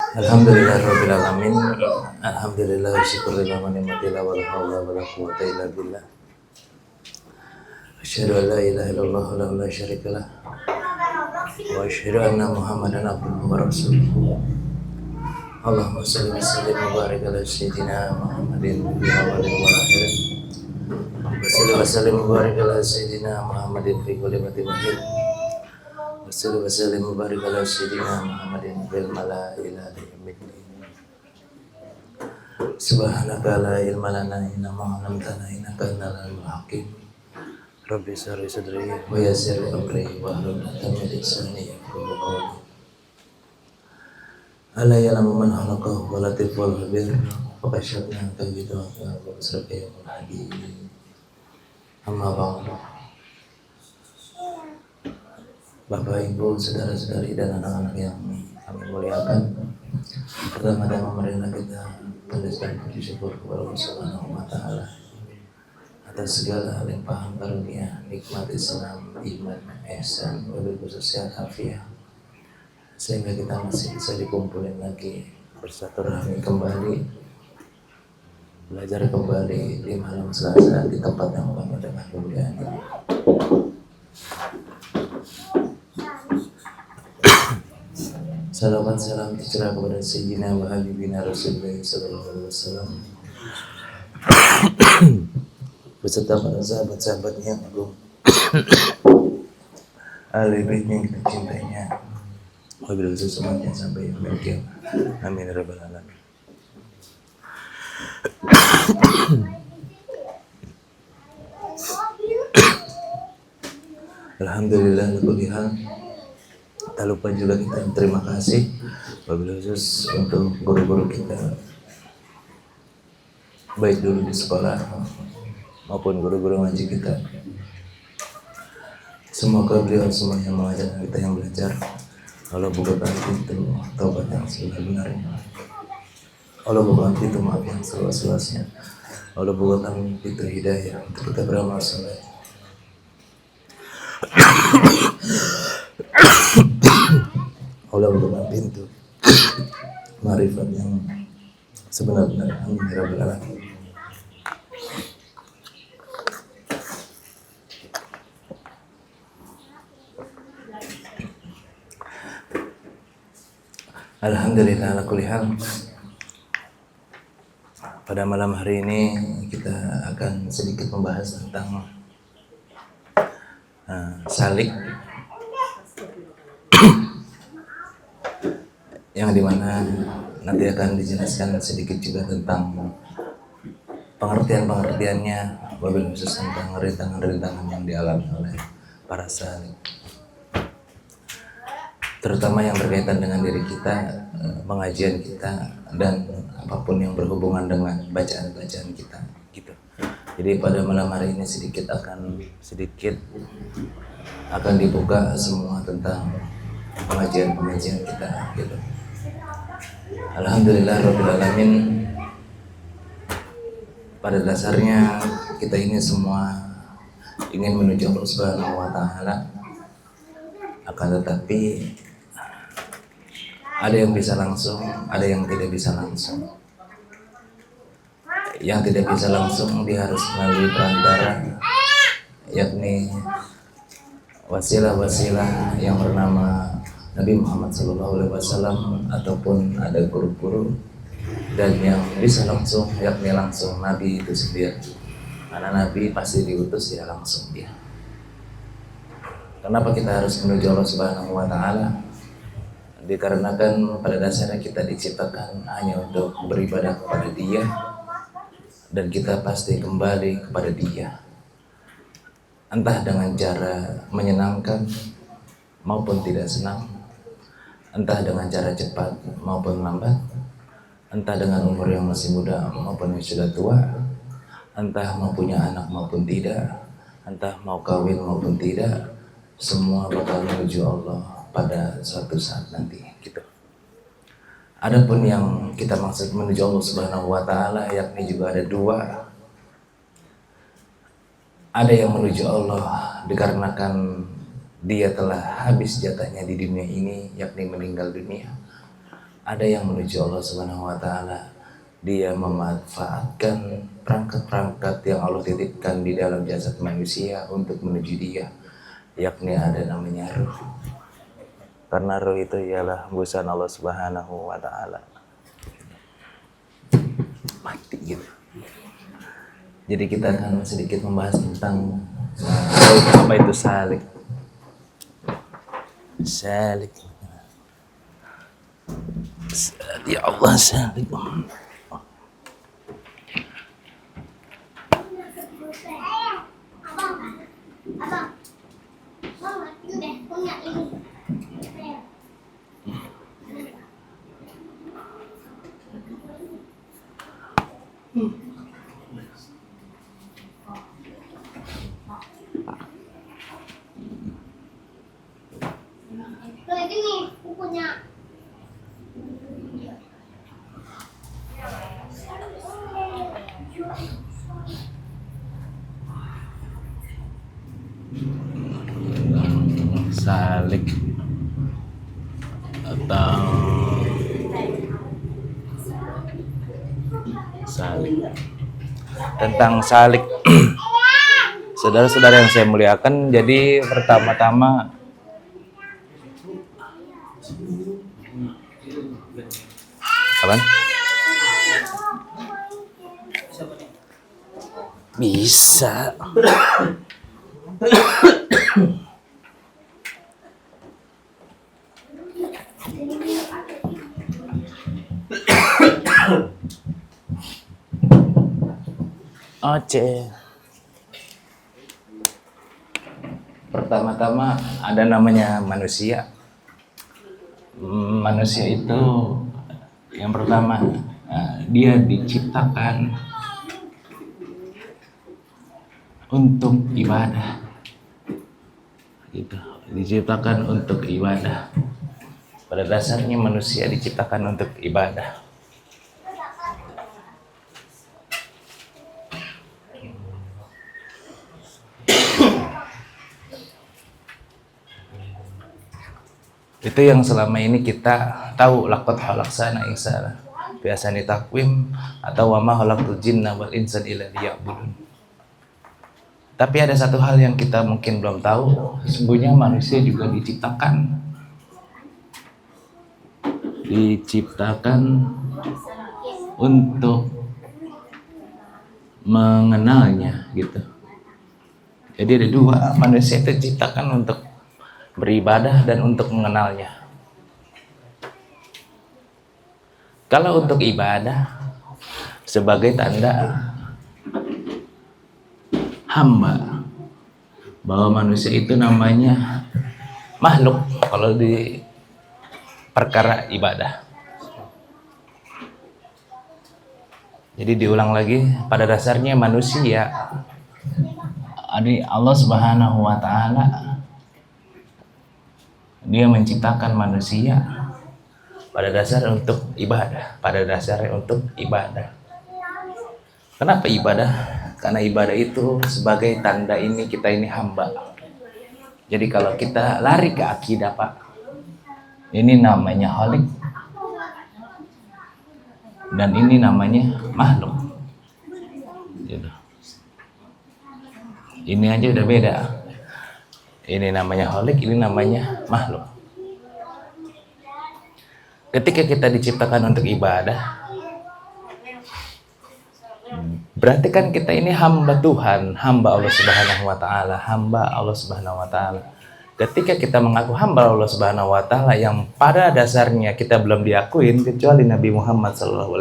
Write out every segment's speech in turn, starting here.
Alhamdulillahirabbil alamin. Alhamdulillah syukurillah wa ni'matillah wa la haula wa la quwwata illa billah. Asyhadu an la ilaha illallah wa la syarikalah wa asyhadu anna Muhammadan abduhu wa rasuluh. Allahumma shalli wa sallim wa barik ala sayyidina Muhammadin fi awwalin wa akhirin. Wa salli wa sallim wa barik ala sayyidina Muhammadin fi kulli waqtin wa hin. Wa salli wa sallim wa barik ala sayyidina Muhammadin fil mala'i ila yaumil Subhanaka la ilma lana illa ma 'allamtana innaka antal alimul hakim. Rabbi shrah li sadri wa yassir li amri wahlul 'uqdatam min lisani yafqahu qawli. Ala ya'lamu man khalaqa wa latiful khabir. Fakashafna anka wa basraka ya hadid. Amma ba'd. Bapak, Ibu, saudara-saudari dan anak-anak yang kami muliakan, pertama-tama marilah kita panjatkan puji syukur kepada Allah Subhanahu wa taala atas segala limpahan karunia, nikmat Islam, iman, ihsan, wabil khususnya afiah, sehingga kita masih bisa dikumpulin lagi, bersilaturahmi kembali, belajar kembali di malam Selasa di tempat yang penuh dengan kemuliaan ini. Salawat salam tercurah kepada Sayyidina wa Habibina Rasulullah sallallahu alaihi wasallam beserta para sahabat-sahabatnya yang agung, ahli baitnya yang kita cintainya, wabil khusus semuanya sampai yaumil qiyamah. Amin ya rabbal alamin. Alhamdulillah kulli hal. Tak lupa juga kita terima kasih wabil khusus untuk guru-guru kita, baik dulu di sekolah maupun guru-guru ngaji kita. Semoga beliau semua yang mengajar kita yang belajar, Allah bukakan pintu taubat yang sebenar-benarnya, Allah bukakan pintu maaf yang seluas-luasnya, Allah bukakan pintu hidayah untuk kita beramal saleh. Allah bukakan pintu marifat yang sebenar-benar. Amin ya rabbal alamin. Alhamdulillah ala kulli hal. Pada malam hari ini kita akan sedikit membahas tentang salik, yang dimana nanti akan dijelaskan sedikit juga tentang pengertian-pengertiannya, wabil khusus tentang rintangan-rintangan yang dialami oleh para salik, terutama yang berkaitan dengan diri kita, pengajian kita, dan apapun yang berhubungan dengan bacaan-bacaan kita gitu. Jadi pada malam hari ini sedikit akan dibuka semua tentang pengajian-pengajian kita gitu. Alhamdulillah rabbil alamin. Pada dasarnya kita ini semua ingin menuju Allah Subhanahu wa taala, akan tetapi ada yang bisa langsung, ada yang tidak bisa langsung. Yang tidak bisa langsung dia harus melalui perantara, yakni wasilah-wasilah yang bernama Nabi Muhammad SAW ataupun ada guru-guru, dan yang bisa langsung yakni langsung Nabi itu sendiri, karena Nabi pasti diutus ya langsung dia. Kenapa kita harus menuju Allah Subhanahu wa taala? Dikarenakan pada dasarnya kita diciptakan hanya untuk beribadah kepada Dia, dan kita pasti kembali kepada Dia, entah dengan cara menyenangkan maupun tidak senang, entah dengan cara cepat maupun lambat, entah dengan umur yang masih muda maupun yang sudah tua, entah mau punya anak maupun tidak, entah mau kawin maupun tidak, semua bakal menuju Allah pada suatu saat nanti gitu. Adapun yang kita maksud menuju Allah Subhanahu wa taala yakni juga ada dua. Ada yang menuju Allah dikarenakan dia telah habis jatahnya di dunia ini, yakni meninggal dunia. ada yang menuju Allah Subhanahu wa taala, dia memanfaatkan perangkat-perangkat yang Allah titipkan di dalam jasad manusia untuk menuju dia, yakni ada namanya ruh. Karena ruh itu ialah hembusan Allah Subhanahu wa taala. Mati gitu. Jadi kita akan sedikit membahas tentang apa itu salik. Salik. Ya Allah, salik. Kayak gini bukunya. Salik atau salik. Tentang salik, saudara-saudara yang saya muliakan, jadi pertama-tama apaan? Bisa. Oke. Pertama-tama ada namanya manusia. Manusia itu yang pertama, dia diciptakan untuk ibadah. Gitu. Diciptakan untuk ibadah. Pada dasarnya manusia diciptakan untuk ibadah. Itu yang selama ini kita tahu, laqad khalaqnal insana fi ahsani taqwim atau wa ma khalaqtul jinna wal insa illa liya'budun. Tapi ada satu hal yang kita mungkin belum tahu, sesungguhnya manusia juga diciptakan untuk mengenalnya gitu. Jadi ada dua, manusia itu diciptakan untuk beribadah dan untuk mengenalnya. Kalau untuk ibadah sebagai tanda hamba, bahwa manusia itu namanya makhluk kalau di perkara ibadah. Jadi diulang lagi, pada dasarnya manusia, Allah Subhanahu wa taala, dia menciptakan manusia pada dasar untuk ibadah, pada dasarnya untuk ibadah. Kenapa ibadah? Karena ibadah itu sebagai tanda ini kita ini hamba. Jadi kalau kita lari ke akidah, Pak, ini namanya khalik dan ini namanya makhluk. Gitu. Ini aja udah beda. Ini namanya khalik, ini namanya makhluk. Ketika kita diciptakan untuk ibadah, berarti kan kita ini hamba Tuhan, hamba Allah Subhanahu wa taala, hamba Allah Subhanahu wa taala. Ketika kita mengaku hamba Allah Subhanahu wa taala yang pada dasarnya kita belum diakuin kecuali Nabi Muhammad SAW,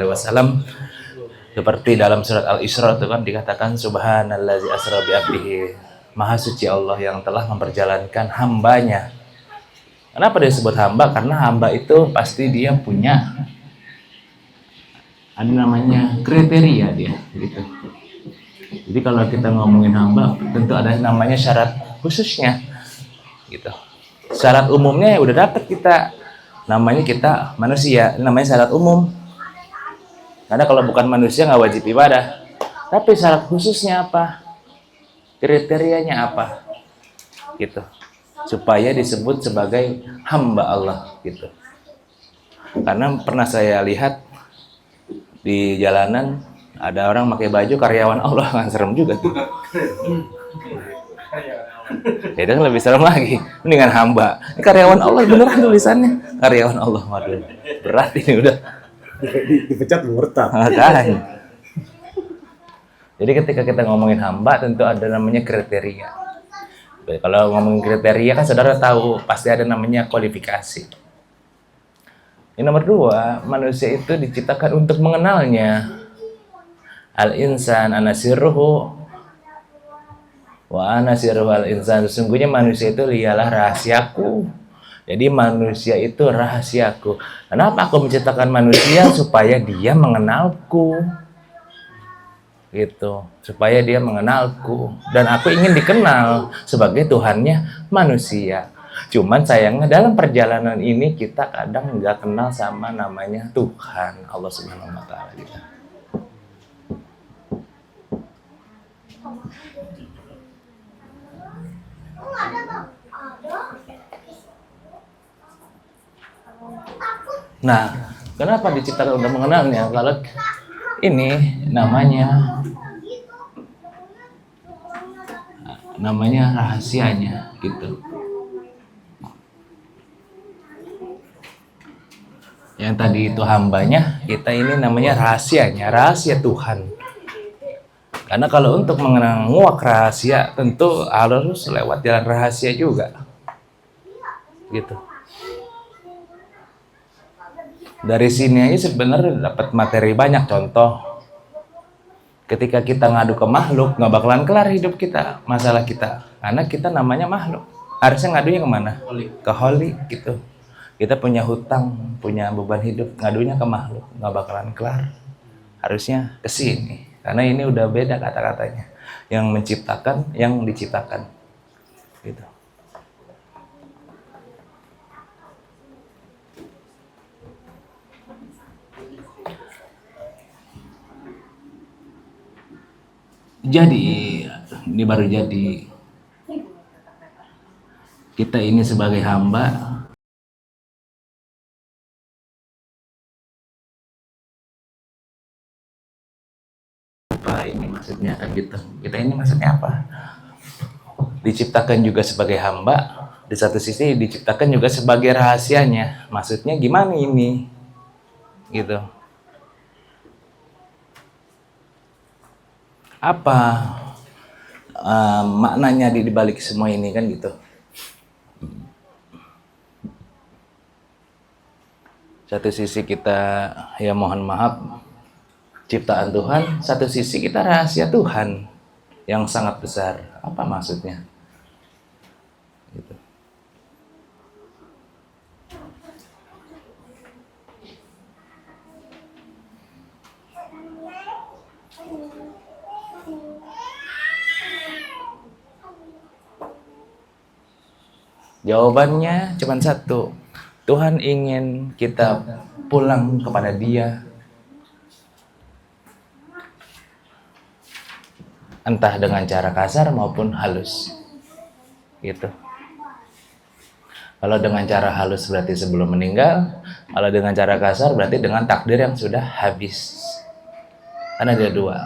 seperti dalam surat Al-Isra itu kan dikatakan subhanallazi asra bi abdihi, maha suci Allah yang telah memperjalankan hambanya. Kenapa dia disebut hamba? Karena hamba itu pasti dia punya ada namanya kriteria dia gitu. Jadi kalau kita ngomongin hamba tentu ada namanya syarat khususnya gitu. Syarat umumnya ya udah dapat kita, namanya kita manusia, namanya syarat umum. Karena kalau bukan manusia nggak wajib ibadah. Tapi syarat khususnya apa? Kriterianya apa? Gitu. Supaya disebut sebagai hamba Allah gitu. Karena pernah saya lihat di jalanan ada orang pakai baju karyawan Allah, kan serem juga tuh. Ya itu kan lebih serem lagi. Mendingan hamba. Ini karyawan Allah beneran tulisannya. Karyawan Allah, waduh. Berat ini udah. Dipecat murtad. Makanya. Jadi ketika kita ngomongin hamba tentu ada namanya kriteria. Kalau ngomongin kriteria kan saudara tahu pasti ada namanya kualifikasi. Yang nomor 2, manusia itu diciptakan untuk mengenalnya. Al-insan anasiruhu wa anasiruhu al-insan. Sesungguhnya manusia itu ialah rahasiaku. Jadi manusia itu rahasiaku. Kenapa aku menciptakan manusia? Supaya dia mengenalku. Gitu, supaya dia mengenalku dan aku ingin dikenal sebagai Tuhannya manusia. Cuman sayangnya dalam perjalanan ini kita kadang nggak kenal sama namanya Tuhan Allah Subhanahu Wa Taala kita. Nah, kenapa diciptakan untuk mengenalnya? Kalau ini namanya rahasianya gitu. Yang tadi itu hambanya, kita ini namanya rahasianya, rahasia Tuhan. Karena kalau untuk menguak rahasia tentu harus lewat jalan rahasia juga. Gitu. Dari sini aja sebenarnya dapat materi banyak. Contoh, ketika kita ngadu ke makhluk, nggak bakalan kelar hidup kita, masalah kita. Karena kita namanya makhluk. Harusnya ngadunya kemana? Ke Holy gitu. Kita punya hutang, punya beban hidup, ngadunya ke makhluk, nggak bakalan kelar. Harusnya ke sini. Karena ini udah beda kata-katanya. Yang menciptakan, yang diciptakan. Gitu. Jadi, ini baru jadi. Kita ini sebagai hamba, apa ini maksudnya kan gitu. Kita ini maksudnya apa? Diciptakan juga sebagai hamba, di satu sisi diciptakan juga sebagai rahasianya. Maksudnya gimana ini? Gitu. Apa maknanya di balik semua ini kan gitu. Satu sisi kita ya mohon maaf ciptaan Tuhan, satu sisi kita rahasia Tuhan yang sangat besar. Apa maksudnya? Gitu. Jawabannya cuma satu. Tuhan ingin kita pulang kepada Dia. Entah dengan cara kasar maupun halus. Gitu. Kalau dengan cara halus berarti sebelum meninggal. Kalau dengan cara kasar berarti dengan takdir yang sudah habis. Karena ada dua.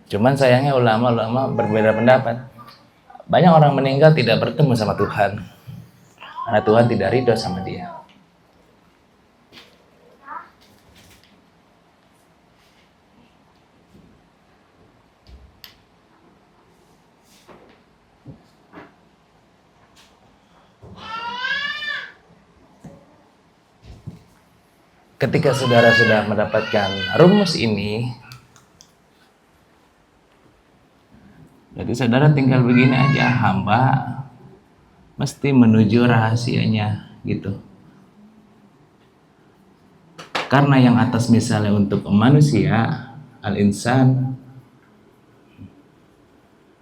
Cuman sayangnya ulama-ulama berbeda pendapat. Banyak orang meninggal tidak bertemu sama Tuhan. Karena Tuhan tidak ridho sama dia. Ketika saudara sudah mendapatkan rumus ini, jadi saudara tinggal begini aja, hamba mesti menuju rahasianya gitu. Karena yang atas misalnya untuk manusia, al-insan,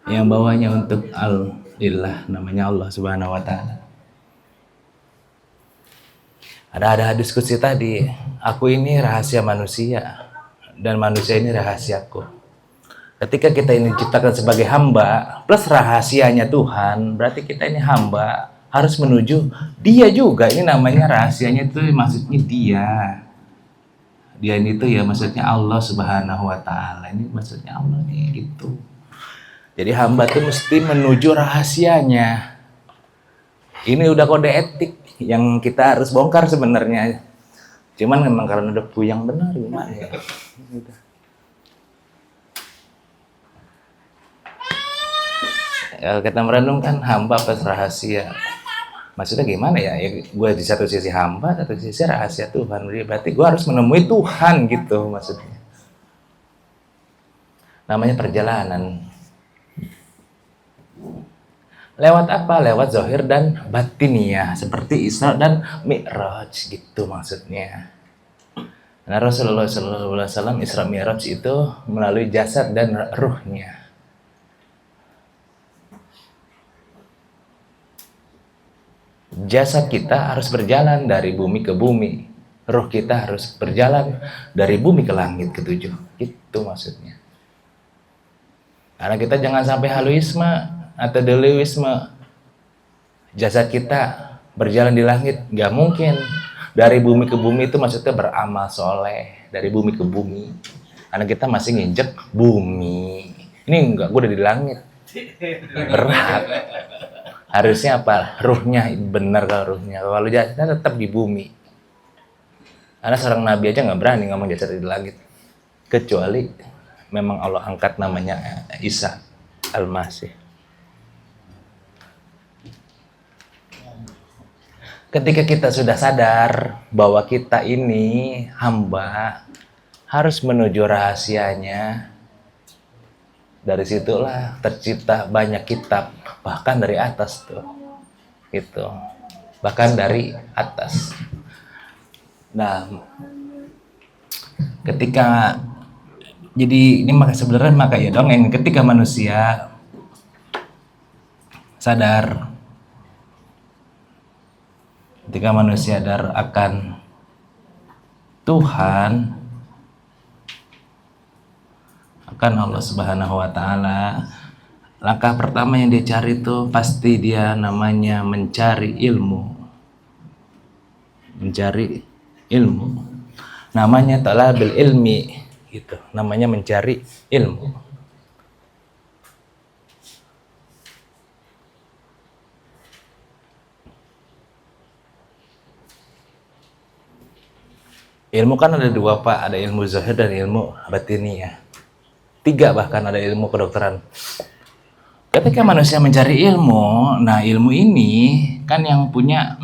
yang bawahnya untuk al-ilah, namanya Allah Subhanahu Wa Taala. Ada diskusi tadi, aku ini rahasia manusia dan manusia ini rahasiaku. Ketika kita ini diciptakan sebagai hamba plus rahasianya Tuhan, berarti kita ini hamba harus menuju dia juga. Ini namanya rahasianya itu maksudnya dia. Dia ini tuh ya maksudnya Allah Subhanahu wa taala. Ini maksudnya Allah nih gitu. Jadi hamba tuh mesti menuju rahasianya. Ini udah kode etik yang kita harus bongkar sebenarnya. Cuman memang karena udah puyang benar gimana ya. Gitu. Ya, kita merenungkan hamba pas rahasia. Maksudnya gimana ya? Gue di satu sisi hamba, satu sisi rahasia Tuhan. Berarti gue harus menemui Tuhan gitu maksudnya. Namanya perjalanan. Lewat apa? Lewat zahir dan batiniyah. Seperti Isra dan Mi'raj gitu maksudnya. Nah Rasulullah SAW Isra Mi'raj itu melalui jasad dan ruhnya. Jasad kita harus berjalan dari bumi ke bumi. Ruh kita harus berjalan dari bumi ke langit ketujuh. Itu maksudnya. Karena kita jangan sampai haluisme atau deluisme. Jasad kita berjalan di langit. Gak mungkin. Dari bumi ke bumi itu maksudnya beramal soleh. Dari bumi ke bumi. Karena kita masih nginjek bumi. Ini enggak, gue udah di langit. Berat. Harusnya apa? Ruhnya benar kalau ruhnya. Kalau jasadnya tetap di bumi. Karena seorang nabi aja nggak berani ngomong jasad di langit. Kecuali memang Allah angkat namanya Isa Al-Masih. Ketika kita sudah sadar bahwa kita ini hamba harus menuju rahasianya. Dari situlah tercipta banyak kitab, bahkan dari atas tuh, gitu, bahkan dari atas. Nah, ketika jadi ini maka sebenarnya maka ya dong, yang ketika manusia sadar, ketika manusia sadar akan Tuhan, akan Allah Subhanahu wa taala, langkah pertama yang dia cari itu pasti dia namanya mencari ilmu. Mencari ilmu. Namanya talabil ilmi gitu. Namanya mencari ilmu. Ilmu kan ada dua Pak, ada ilmu zahir dan ilmu batiniyah. 3 bahkan ada ilmu kedokteran. Ketika manusia mencari ilmu, nah ilmu ini kan yang punya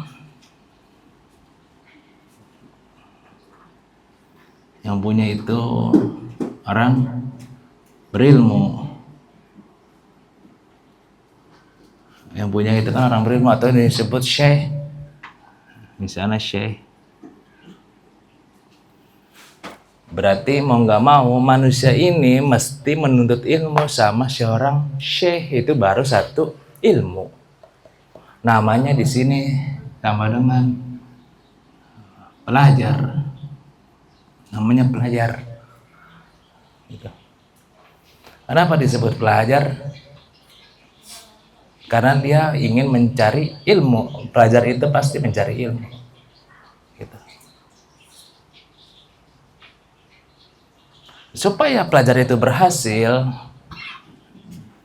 itu orang berilmu. Yang punya itu kan orang berilmu atau yang disebut syekh. Misalnya syekh. Berarti mau nggak mau manusia ini mesti menuntut ilmu sama seorang syekh, itu baru satu ilmu. Namanya di sini tambah dengan pelajar. Namanya pelajar. Gitu. Kenapa disebut pelajar? Karena dia ingin mencari ilmu. Pelajar itu pasti mencari ilmu. Gitu. Supaya pelajar itu berhasil,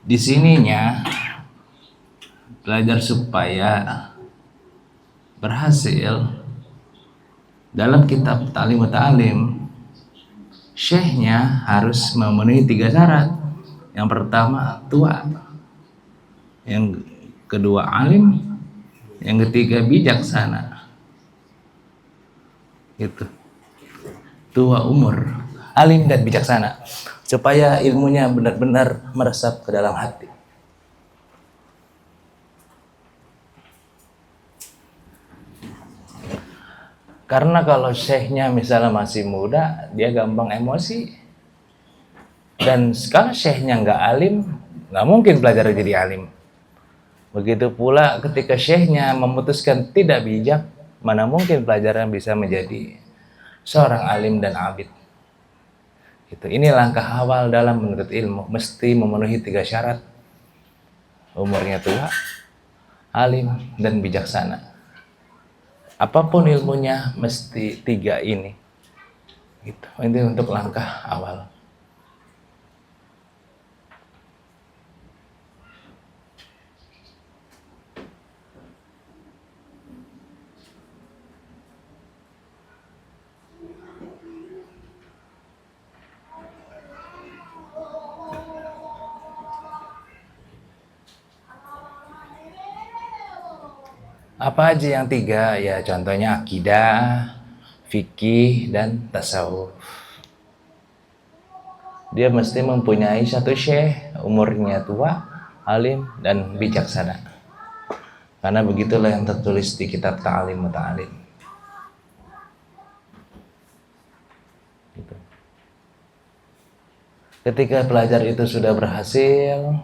di sininya pelajar supaya berhasil dalam kitab Ta'lim wa Ta'lim, syekhnya harus memenuhi 3 syarat. Yang pertama tua, yang kedua alim, yang ketiga bijaksana. Gitu. Tua umur, alim dan bijaksana, supaya ilmunya benar-benar meresap ke dalam hati. Karena kalau syekhnya misalnya masih muda, dia gampang emosi. Dan kalau syekhnya nggak alim, nggak mungkin pelajar jadi alim. Begitu pula ketika syekhnya memutuskan tidak bijak, mana mungkin pelajaran bisa menjadi seorang alim dan abid. Itu ini langkah awal dalam menuntut ilmu, mesti memenuhi 3 syarat. Umurnya tua, alim, dan bijaksana. Apapun ilmunya mesti 3 ini. Gitu. Ini untuk langkah awal. Apa aja yang 3? Ya contohnya akidah, fikih, dan tasawuf. Dia mesti mempunyai satu syekh, umurnya tua, alim, dan bijaksana. Karena begitulah yang tertulis di kitab Ta'lim wa Ta'lim. Gitu. Ketika pelajar itu sudah berhasil,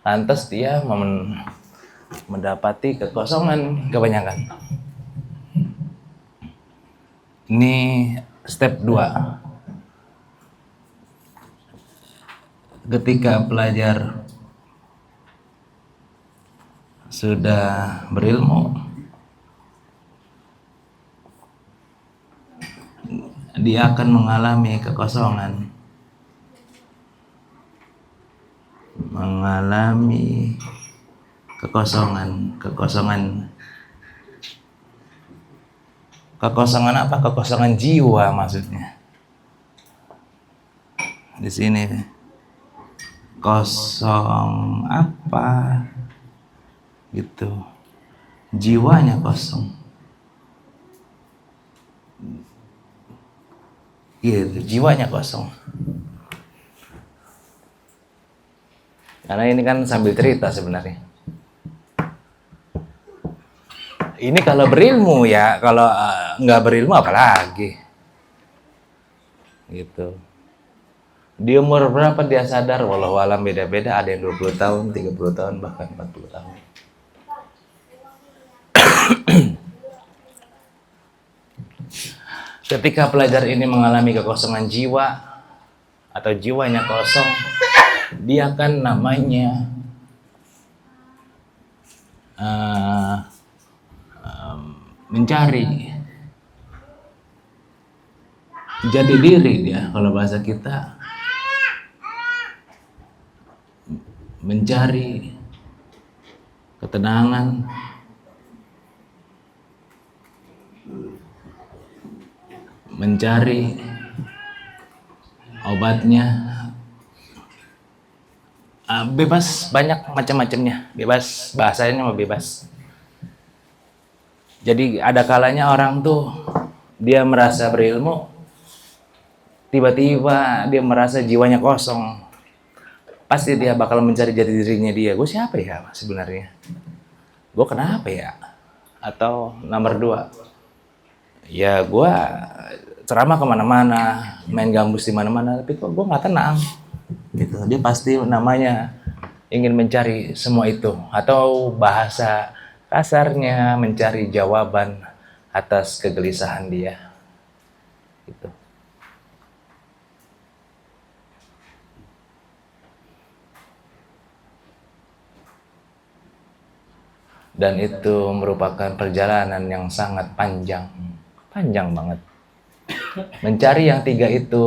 lantas dia mendapati kekosongan kebanyakan. Ini step 2. Ketika pelajar sudah berilmu, dia akan mengalami kekosongan. Kekosongan apa? Kekosongan jiwa maksudnya. Di sini kosong apa? Gitu. Jiwanya kosong. Gitu, jiwanya kosong. Karena ini kan sambil cerita sebenarnya. Ini kalau berilmu ya, kalau nggak berilmu apalagi. Gitu. Di umur berapa dia sadar? Wallahu alam, beda-beda. Ada yang 20 tahun, 30 tahun, bahkan 40 tahun. Ketika pelajar ini mengalami kekosongan jiwa atau jiwanya kosong, dia akan namanya mencari jati diri dia, kalau bahasa kita mencari ketenangan, mencari obatnya, bebas, banyak macam-macamnya, bebas, bahasanya mau bebas. Jadi ada kalanya orang tuh dia merasa berilmu, tiba-tiba dia merasa jiwanya kosong. Pasti dia bakal mencari jati dirinya dia. Gue siapa ya sebenarnya? Gue kenapa ya? Atau nomor 2, ya gue ceramah kemana-mana, main gambus di mana-mana, tapi kok gue nggak tenang. Gitu. Dia pasti namanya ingin mencari semua itu, atau bahasa kasarnya mencari jawaban atas kegelisahan dia. Gitu. Dan itu merupakan perjalanan yang sangat panjang banget. Mencari yang 3 itu,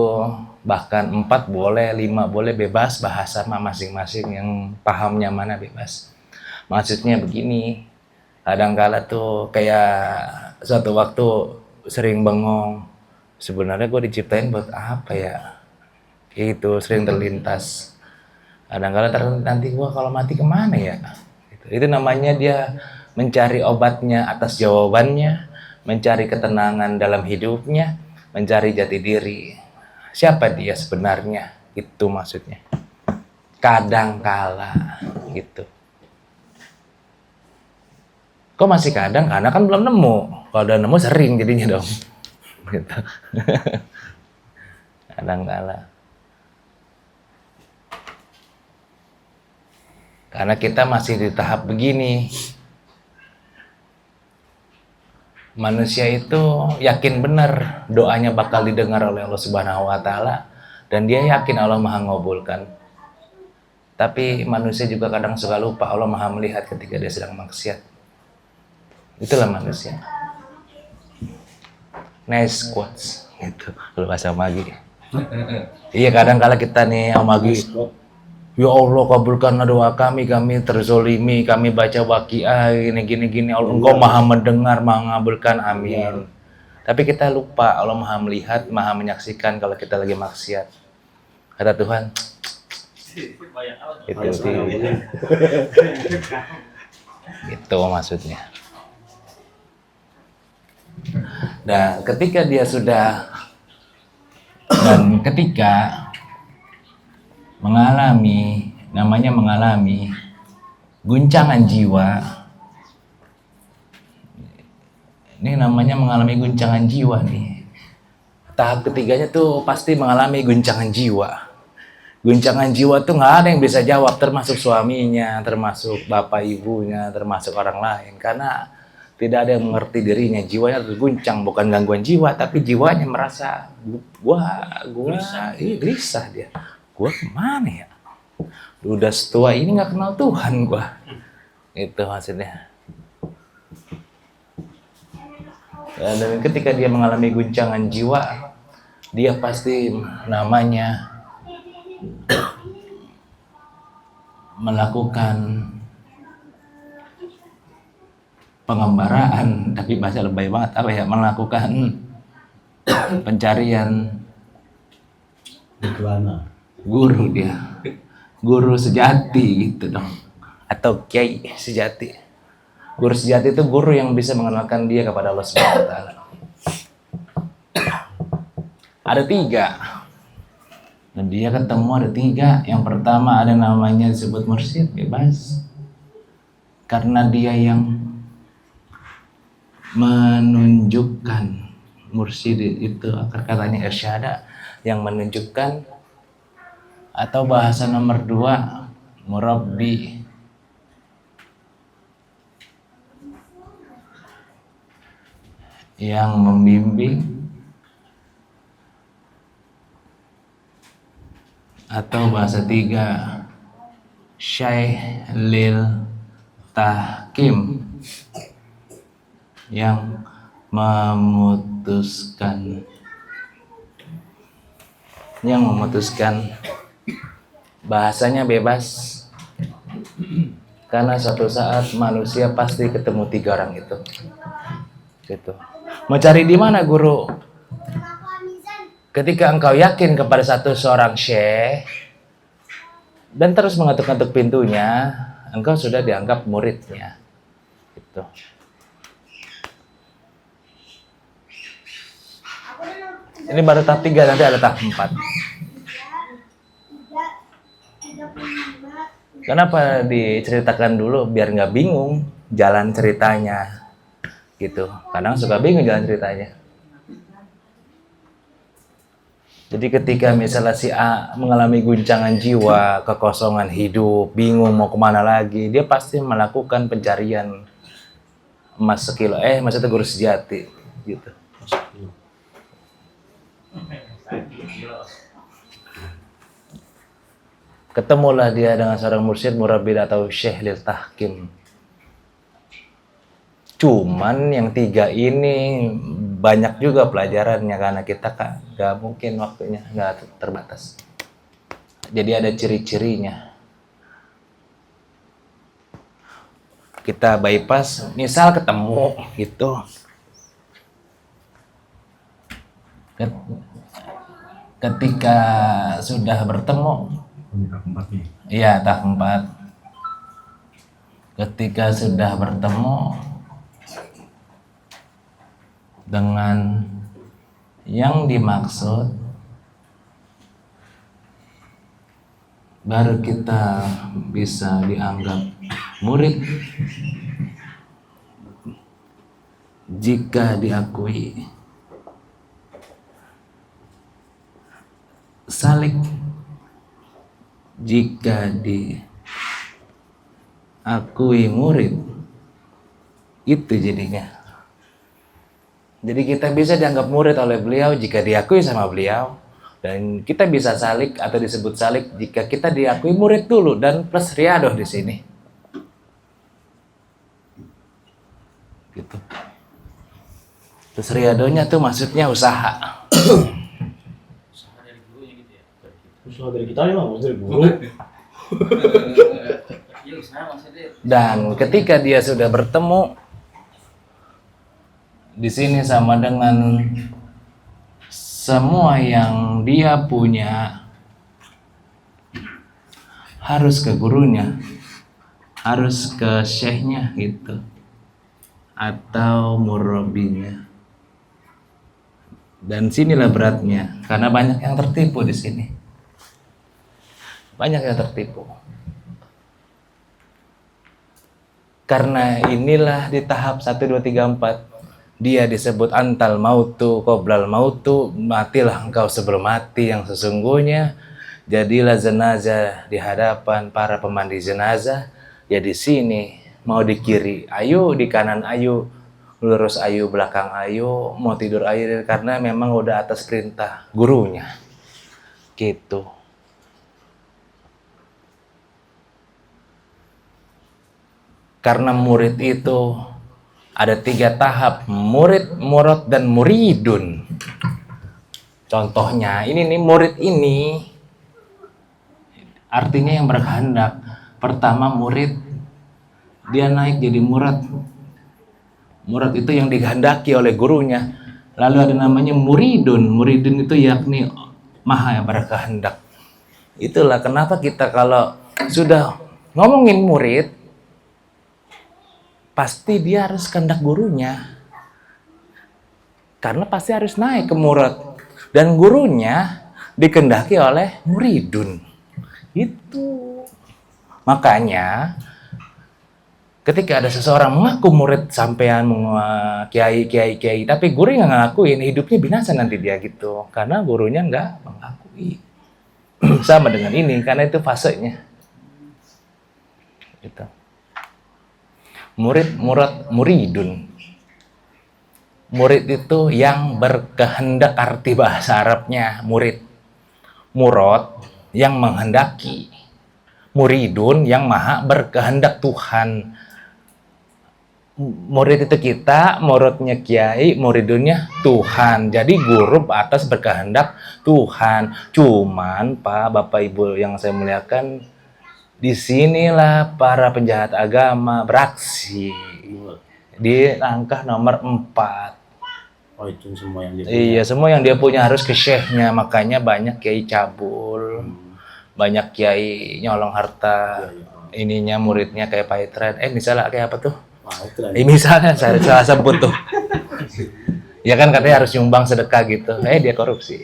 bahkan 4 boleh, 5 boleh, bebas, bahasa masing-masing yang pahamnya mana bebas. Maksudnya begini, kadang-kala tuh kayak suatu waktu sering bengong, sebenarnya gue diciptain buat apa ya? Itu sering terlintas. Kadang-kala nanti gue kalau mati kemana ya? Itu namanya dia mencari obatnya atas jawabannya, mencari ketenangan dalam hidupnya, mencari jati diri. Siapa dia sebenarnya? Itu maksudnya. Kadang-kala gitu. Kok masih kadang? Karena kan belum nemu. Kalau udah nemu sering jadinya dong. Gitu. Kadang-kala. Karena kita masih di tahap begini. Manusia itu yakin benar doanya bakal didengar oleh Allah Subhanahu wa Ta'ala, Dan dia yakin Allah Maha ngabulkan. Tapi manusia juga kadang suka lupa Allah Maha melihat ketika dia sedang maksiat. Itulah manusia. Nice quotes gitu kalau bahasa Magi. Iya, kadang kala kita nih Magi, ya Allah kabulkanlah doa kami terzolimi, kami baca waqiah gini. Allah Engkau Maha mendengar, Maha mengabulkan, amin. Tapi kita lupa Allah Maha melihat, Maha menyaksikan kalau kita lagi maksiat. Kata Tuhan, itu maksudnya. Dan ketika dia sudah mengalami guncangan jiwa, ini namanya mengalami guncangan jiwa nih. Tahap ketiganya tuh pasti mengalami guncangan jiwa. Guncangan jiwa tuh nggak ada yang bisa jawab, termasuk suaminya, termasuk bapak ibunya, termasuk orang lain, karena tidak ada yang mengerti dirinya. Jiwanya terguncang, bukan gangguan jiwa, tapi jiwanya merasa gua gelisah dia. Gua kemana ya? Udah setua ini nggak kenal Tuhan gua. Itu maksudnya. Dan ketika dia mengalami guncangan jiwa, dia pasti namanya melakukan pengembaraan, tapi bahasa lebay banget melakukan pencarian guru dia, guru sejati gitu dong, atau kiai sejati. Guru sejati itu guru yang bisa mengenalkan dia kepada Allah Subhanahu wa taala. Ada 3. Dan dia ketemu ada 3. Yang pertama ada namanya disebut mursyid, bebas. Karena dia yang menunjukkan, mursyid itu akar katanya irsyada, yang menunjukkan. Atau bahasa nomor 2, murabbi, yang membimbing. Atau bahasa 3, syaikh lil tahkim, yang memutuskan. Bahasanya bebas, karena suatu saat manusia pasti ketemu 3 orang itu. Gitu. Mau cari di mana guru? Ketika engkau yakin kepada seorang syekh dan terus mengetuk-ketuk pintunya, engkau sudah dianggap muridnya. Gitu. Ini baru tahap 3, nanti ada tahap 4. Kenapa diceritakan dulu biar nggak bingung jalan ceritanya, gitu. Kadang suka bingung jalan ceritanya. Jadi ketika misalnya si A mengalami guncangan jiwa, kekosongan hidup, bingung mau kemana lagi, dia pasti melakukan pencarian emas sekilo. Maksudnya guru sejati, gitu. Ketemulah dia dengan seorang mursyid, murabbid atau syekh lil tahkim. Cuman yang 3 ini banyak juga pelajarannya, karena kita kan nggak mungkin waktunya, nggak terbatas. Jadi ada ciri-cirinya. Kita bypass, misal ketemu gitu. Ketika sudah bertemu, iya tahap 4. Ketika sudah bertemu dengan yang dimaksud, baru kita bisa dianggap murid jika diakui, salik jika diakui murid. Itu jadinya. Jadi kita bisa dianggap murid oleh beliau jika diakui sama beliau, Dan kita bisa salik atau disebut salik jika kita diakui murid dulu dan plus riadoh di sini. Gitu. Terus riadohnya tuh maksudnya usaha. Usaha dari kita ya, maksudnya dari guru. Dan ketika dia sudah bertemu di sini sama dengan semua yang dia punya harus ke gurunya, harus ke syekhnya gitu, atau murabinya. Dan sinilah beratnya, karena banyak yang tertipu di sini. Banyak yang tertipu. Karena inilah di tahap 1, 2, 3, 4 dia disebut antal mautu qoblal mautu, matilah engkau sebelum mati yang sesungguhnya. Jadilah jenazah di hadapan para pemandi jenazah. Ya di sini mau di kiri ayo, di kanan ayo, lurus ayo, belakang ayo, mau tidur ayo, karena memang udah atas perintah gurunya. Gitu. Karena murid itu ada 3 tahap, murid, murad, dan muridun. Contohnya, ini nih murid ini artinya yang berkehendak. Pertama murid, dia naik jadi murad. Murad itu yang dikehendaki oleh gurunya. Lalu ada namanya muridun. Muridun itu yakni maha yang berkehendak. Itulah kenapa kita kalau sudah ngomongin murid, pasti dia harus kehendak gurunya. Karena pasti harus naik ke murad. Dan gurunya dikehendaki oleh muridun. Itu. Makanya ketika ada seseorang mengaku murid sampean, kiai, tapi gurunya nggak ngakuin, hidupnya binasa nanti dia gitu. Karena gurunya nggak mengakui. Sama dengan ini, karena itu fasenya. Gitu. Murid, murad, muridun. Murid itu yang berkehendak, arti bahasa Arabnya murid. Murad yang menghendaki. Muridun yang maha berkehendak Tuhan. Murid itu kita, muridnya kiai, muridunnya Tuhan. Jadi guru atas berkehendak Tuhan. Cuman Pak, Bapak Ibu yang saya muliakan, disinilah para penjahat agama beraksi di langkah nomor 4. Oh itu semua yang dia punya. Iya, semua yang dia punya harus ke syekhnya. Makanya banyak kiai cabul, banyak kiai nyolong harta. Ininya muridnya kayak Paitren. Misalnya kayak apa tuh? Misalnya saya salah sebut tuh. Ya kan katanya harus nyumbang sedekah gitu. Dia korupsi.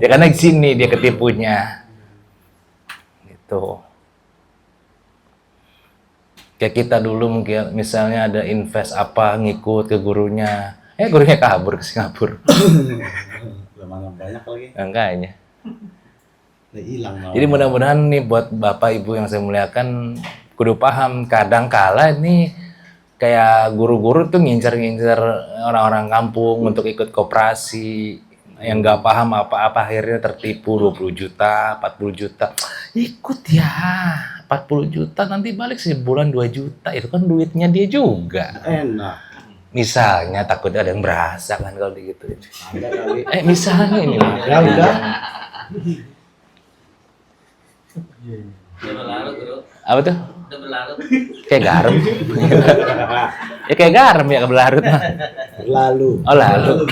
Ya karena di sini dia ketipunya. Gitu. Kayak kita dulu mungkin misalnya ada invest apa ngikut ke gurunya. Gurunya kabur ke Singapura. Mana banyak lagi. Angkanya. Hilang. Jadi mudah-mudahan nih buat Bapak Ibu yang saya muliakan kudu paham, kadang kala ini kayak guru-guru tuh ngincer-ngincer orang-orang kampung untuk ikut koperasi, yang nggak paham apa-apa akhirnya tertipu 20 juta, 40 juta. Ikut ya, 40 juta nanti balik sebulan 2 juta, itu kan duitnya dia juga. Enak. Misalnya takutnya ada yang berasa kan kalau digituin. Ada kali. Misalnya ini. Udah. Apa tuh? Kayak garam. Ya kayak garam ya kebelarut mah. Lalu. Oh lalu.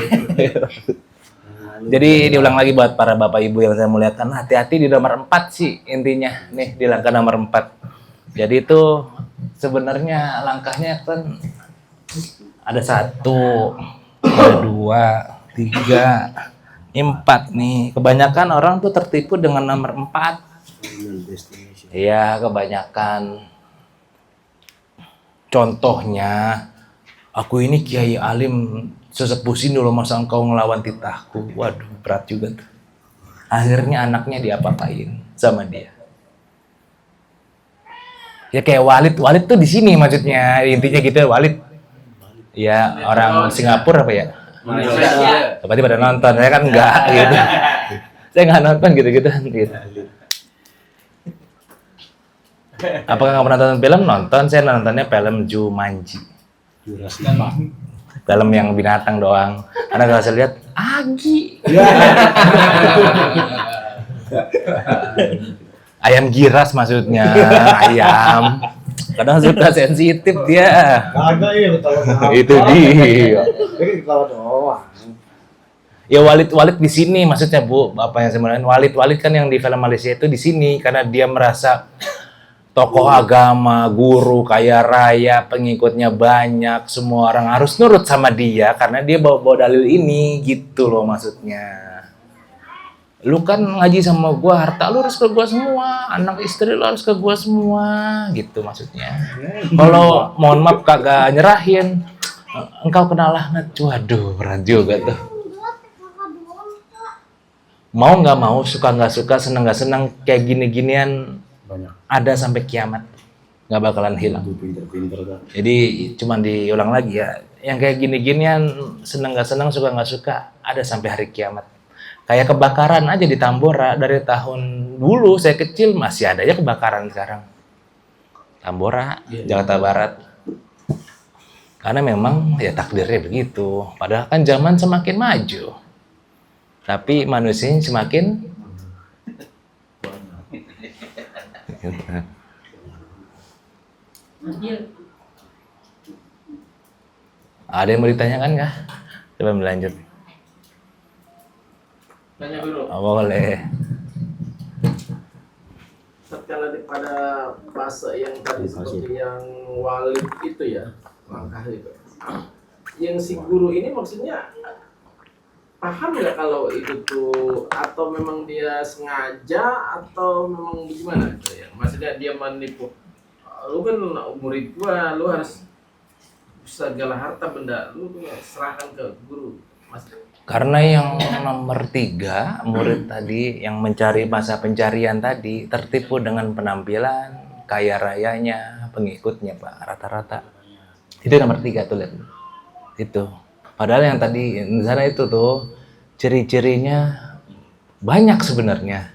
Jadi diulang lagi buat para bapak ibu yang saya muliakan, hati-hati di nomor 4 sih intinya nih di langkah nomor 4. Jadi itu sebenarnya langkahnya kan ada 1, ada 2, 3, 4 nih. Kebanyakan orang tuh tertipu dengan nomor 4. Iya, kebanyakan. Contohnya, aku ini kiai alim sesepuh sini loh, masa engkau ngelawan titahku. Waduh, berat juga tuh. Akhirnya anaknya diapa-apain sama dia. Ya kayak Walid tuh di sini maksudnya, intinya gitu Walid. Ya orang Singapura apa ya? Berarti pada nonton, saya kan enggak gitu. Saya nggak nonton gitu-gitu. Apakah kamu nonton film? Nonton, saya nontonnya film Jumanji. Jurassic Park. Film yang binatang doang. Karena kalau saya lihat, Agi. Ayam giras maksudnya, ayam. Kadang suka sensitif dia. Kagak ya, ketawa. Itu dia. Ini ketawa doang. Ya Walid di sini maksudnya Bu, bapak yang sebenarnya Walid kan yang di film Malaysia itu di sini karena dia merasa tokoh agama, guru, kaya raya, pengikutnya banyak, semua orang harus nurut sama dia karena dia bawa dalil ini gitu loh maksudnya. Lu kan ngaji sama gua, harta lu harus ke gua semua, anak istri lu harus ke gua semua gitu maksudnya. Kalau mohon maaf kagak nyerahin, engkau kena laknat. Waduh, berat juga tuh. Mau nggak mau, suka nggak suka, seneng nggak seneng, kayak gini-ginian Banyak. ada sampai kiamat, nggak bakalan hilang. Pinter-pinter kan. Jadi cuman diulang lagi ya, yang kayak gini-ginian, seneng nggak seneng, suka nggak suka, ada sampai hari kiamat. Kayak kebakaran aja di Tambora dari tahun dulu saya kecil masih ada ya kebakaran sekarang. Tambora, Jakarta Barat. Karena memang ya takdirnya begitu. Padahal kan zaman semakin maju. Tapi manusianya semakin ada yang mau ditanyakan nggak? Coba lanjut. Tanya dulu. Oh, boleh. Tatkala pada fase yang tadi seperti yang Walid itu ya, langkah itu. Yang si guru ini maksudnya paham nggak kalau itu tuh atau memang dia sengaja atau memang gimana gitu ya? Maksudnya dia menipu. Lu kan murid gua, lu harus segala harta benda lu serahkan ke guru. Maksudnya Karena yang nomor 3, murid tadi yang mencari masa pencarian tadi tertipu dengan penampilan, kaya rayanya, pengikutnya Pak, rata-rata. Itu nomor 3 tuh lihat. Itu. Padahal yang tadi di sana itu tuh ciri-cirinya banyak sebenarnya.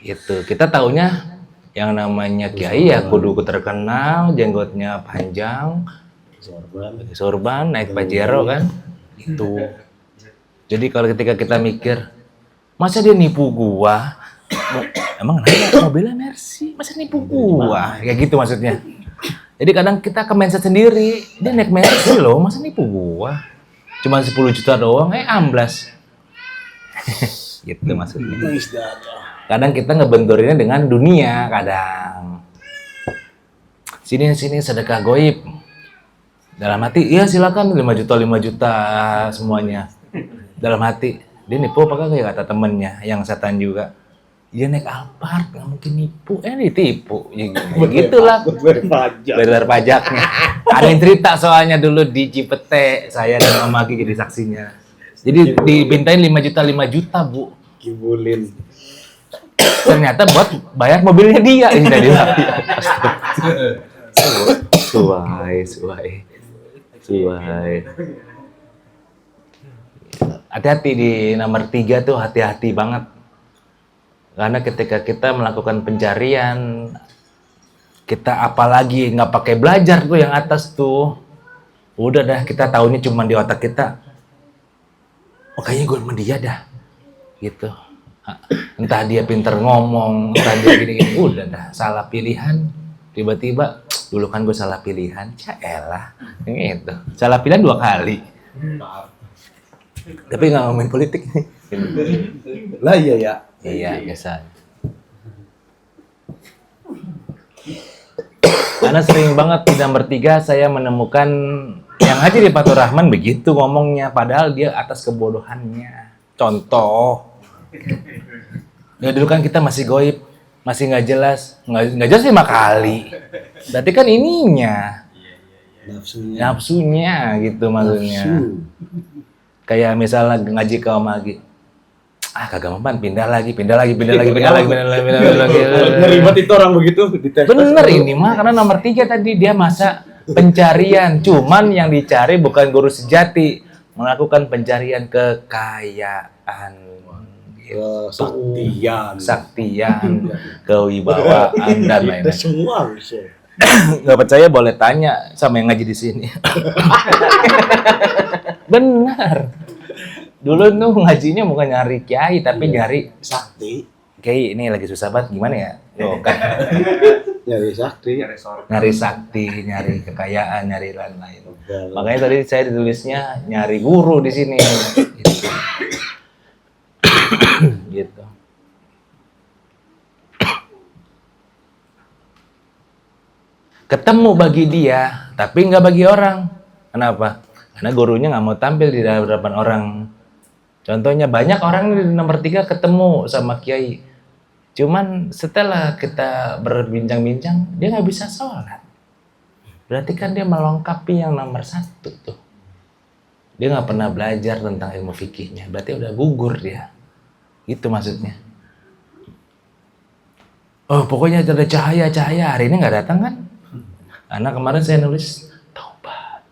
Gitu. Kita taunya yang namanya kiai ya kudu terkenal, jenggotnya panjang, sorban, naik pajero kan. Itu. Jadi kalau ketika kita mikir, masa dia nipu gua? Emang kenapa mobilnya Mercy? Masa nipu gua? Kayak gitu maksudnya. Jadi kadang kita ke mindset sendiri, dia naik Mercy loh, masa nipu gua? Cuma 10 juta doang, amblas. Gitu maksudnya. Kadang kita ngebenturinnya dengan dunia, kadang. Sini sedekah goib. Dalam hati, iya silakan 5 juta semuanya. Dalam hati, dia nipu apa kagak ya kata temennya yang setan juga. Dia naik Alphard, nggak mungkin nipu, ditipu. Ya, gitulah. Bayar pajaknya. Ada yang cerita soalnya dulu di Cipete, saya dan Om Agi jadi saksinya. Jadi dipintain 5 juta Bu. Kibulin. Ternyata buat bayar mobilnya dia. Ini tadi. Suai. Hati-hati di nomor 3 tuh, hati-hati banget. Karena ketika kita melakukan pencarian, kita apalagi nggak pakai belajar tuh yang atas tuh, udah dah kita tahunya cuma di otak kita. Oh kayaknya gue sama dia dah, gitu. Entah dia pinter ngomong, entah dia gini-gini, udah dah salah pilihan. Tiba-tiba, dulu kan gue salah pilihan, caelah, gitu. Salah pilihan 2 kali. Tapi nggak ngomongin politik nih. Lah iya ya. Iya, biasa. Karena sering banget di nomor 3 saya menemukan yang aja di Fatur Rahman begitu ngomongnya, padahal dia atas kebodohannya. Contoh, ya dulu kan kita masih goib, masih nggak jelas 5 kali. Berarti kan ininya, nafsunya gitu maksudnya. Kayak misalnya ngaji ke Om Agi, kagak mempan, pindah lagi. Ngeribet itu orang begitu dites. Bener ini mah, karena nomor 3 tadi dia masa pencarian, cuman yang dicari bukan guru sejati, melakukan pencarian kekayaan, Kesaktian. kesaktian, kewibawaan dan Itu lain-lain. semua bisa. Nggak percaya boleh tanya sama yang ngaji di sini. Benar. Dulu tuh ngajinya bukan nyari kiai tapi nyari Sakti. kiai ini lagi susah banget gimana ya? Loh, kan Nyari sakti. nyari sakti, nyari kekayaan, nyari lain-lain. Makanya tadi saya ditulisnya nyari guru di sini. Gitu. Gitu. Ketemu bagi dia, tapi nggak bagi orang. Kenapa? Karena gurunya nggak mau tampil di hadapan orang. Contohnya banyak orang di nomor 3 ketemu sama kiai. Cuman setelah kita berbincang-bincang, dia nggak bisa sholat. Berarti kan dia melengkapi yang nomor 1 tuh. Dia nggak pernah belajar tentang ilmu fikihnya. Berarti udah gugur dia. Gitu maksudnya. Oh pokoknya ada cahaya. Hari ini nggak datang kan? Karena kemarin saya nulis taubat.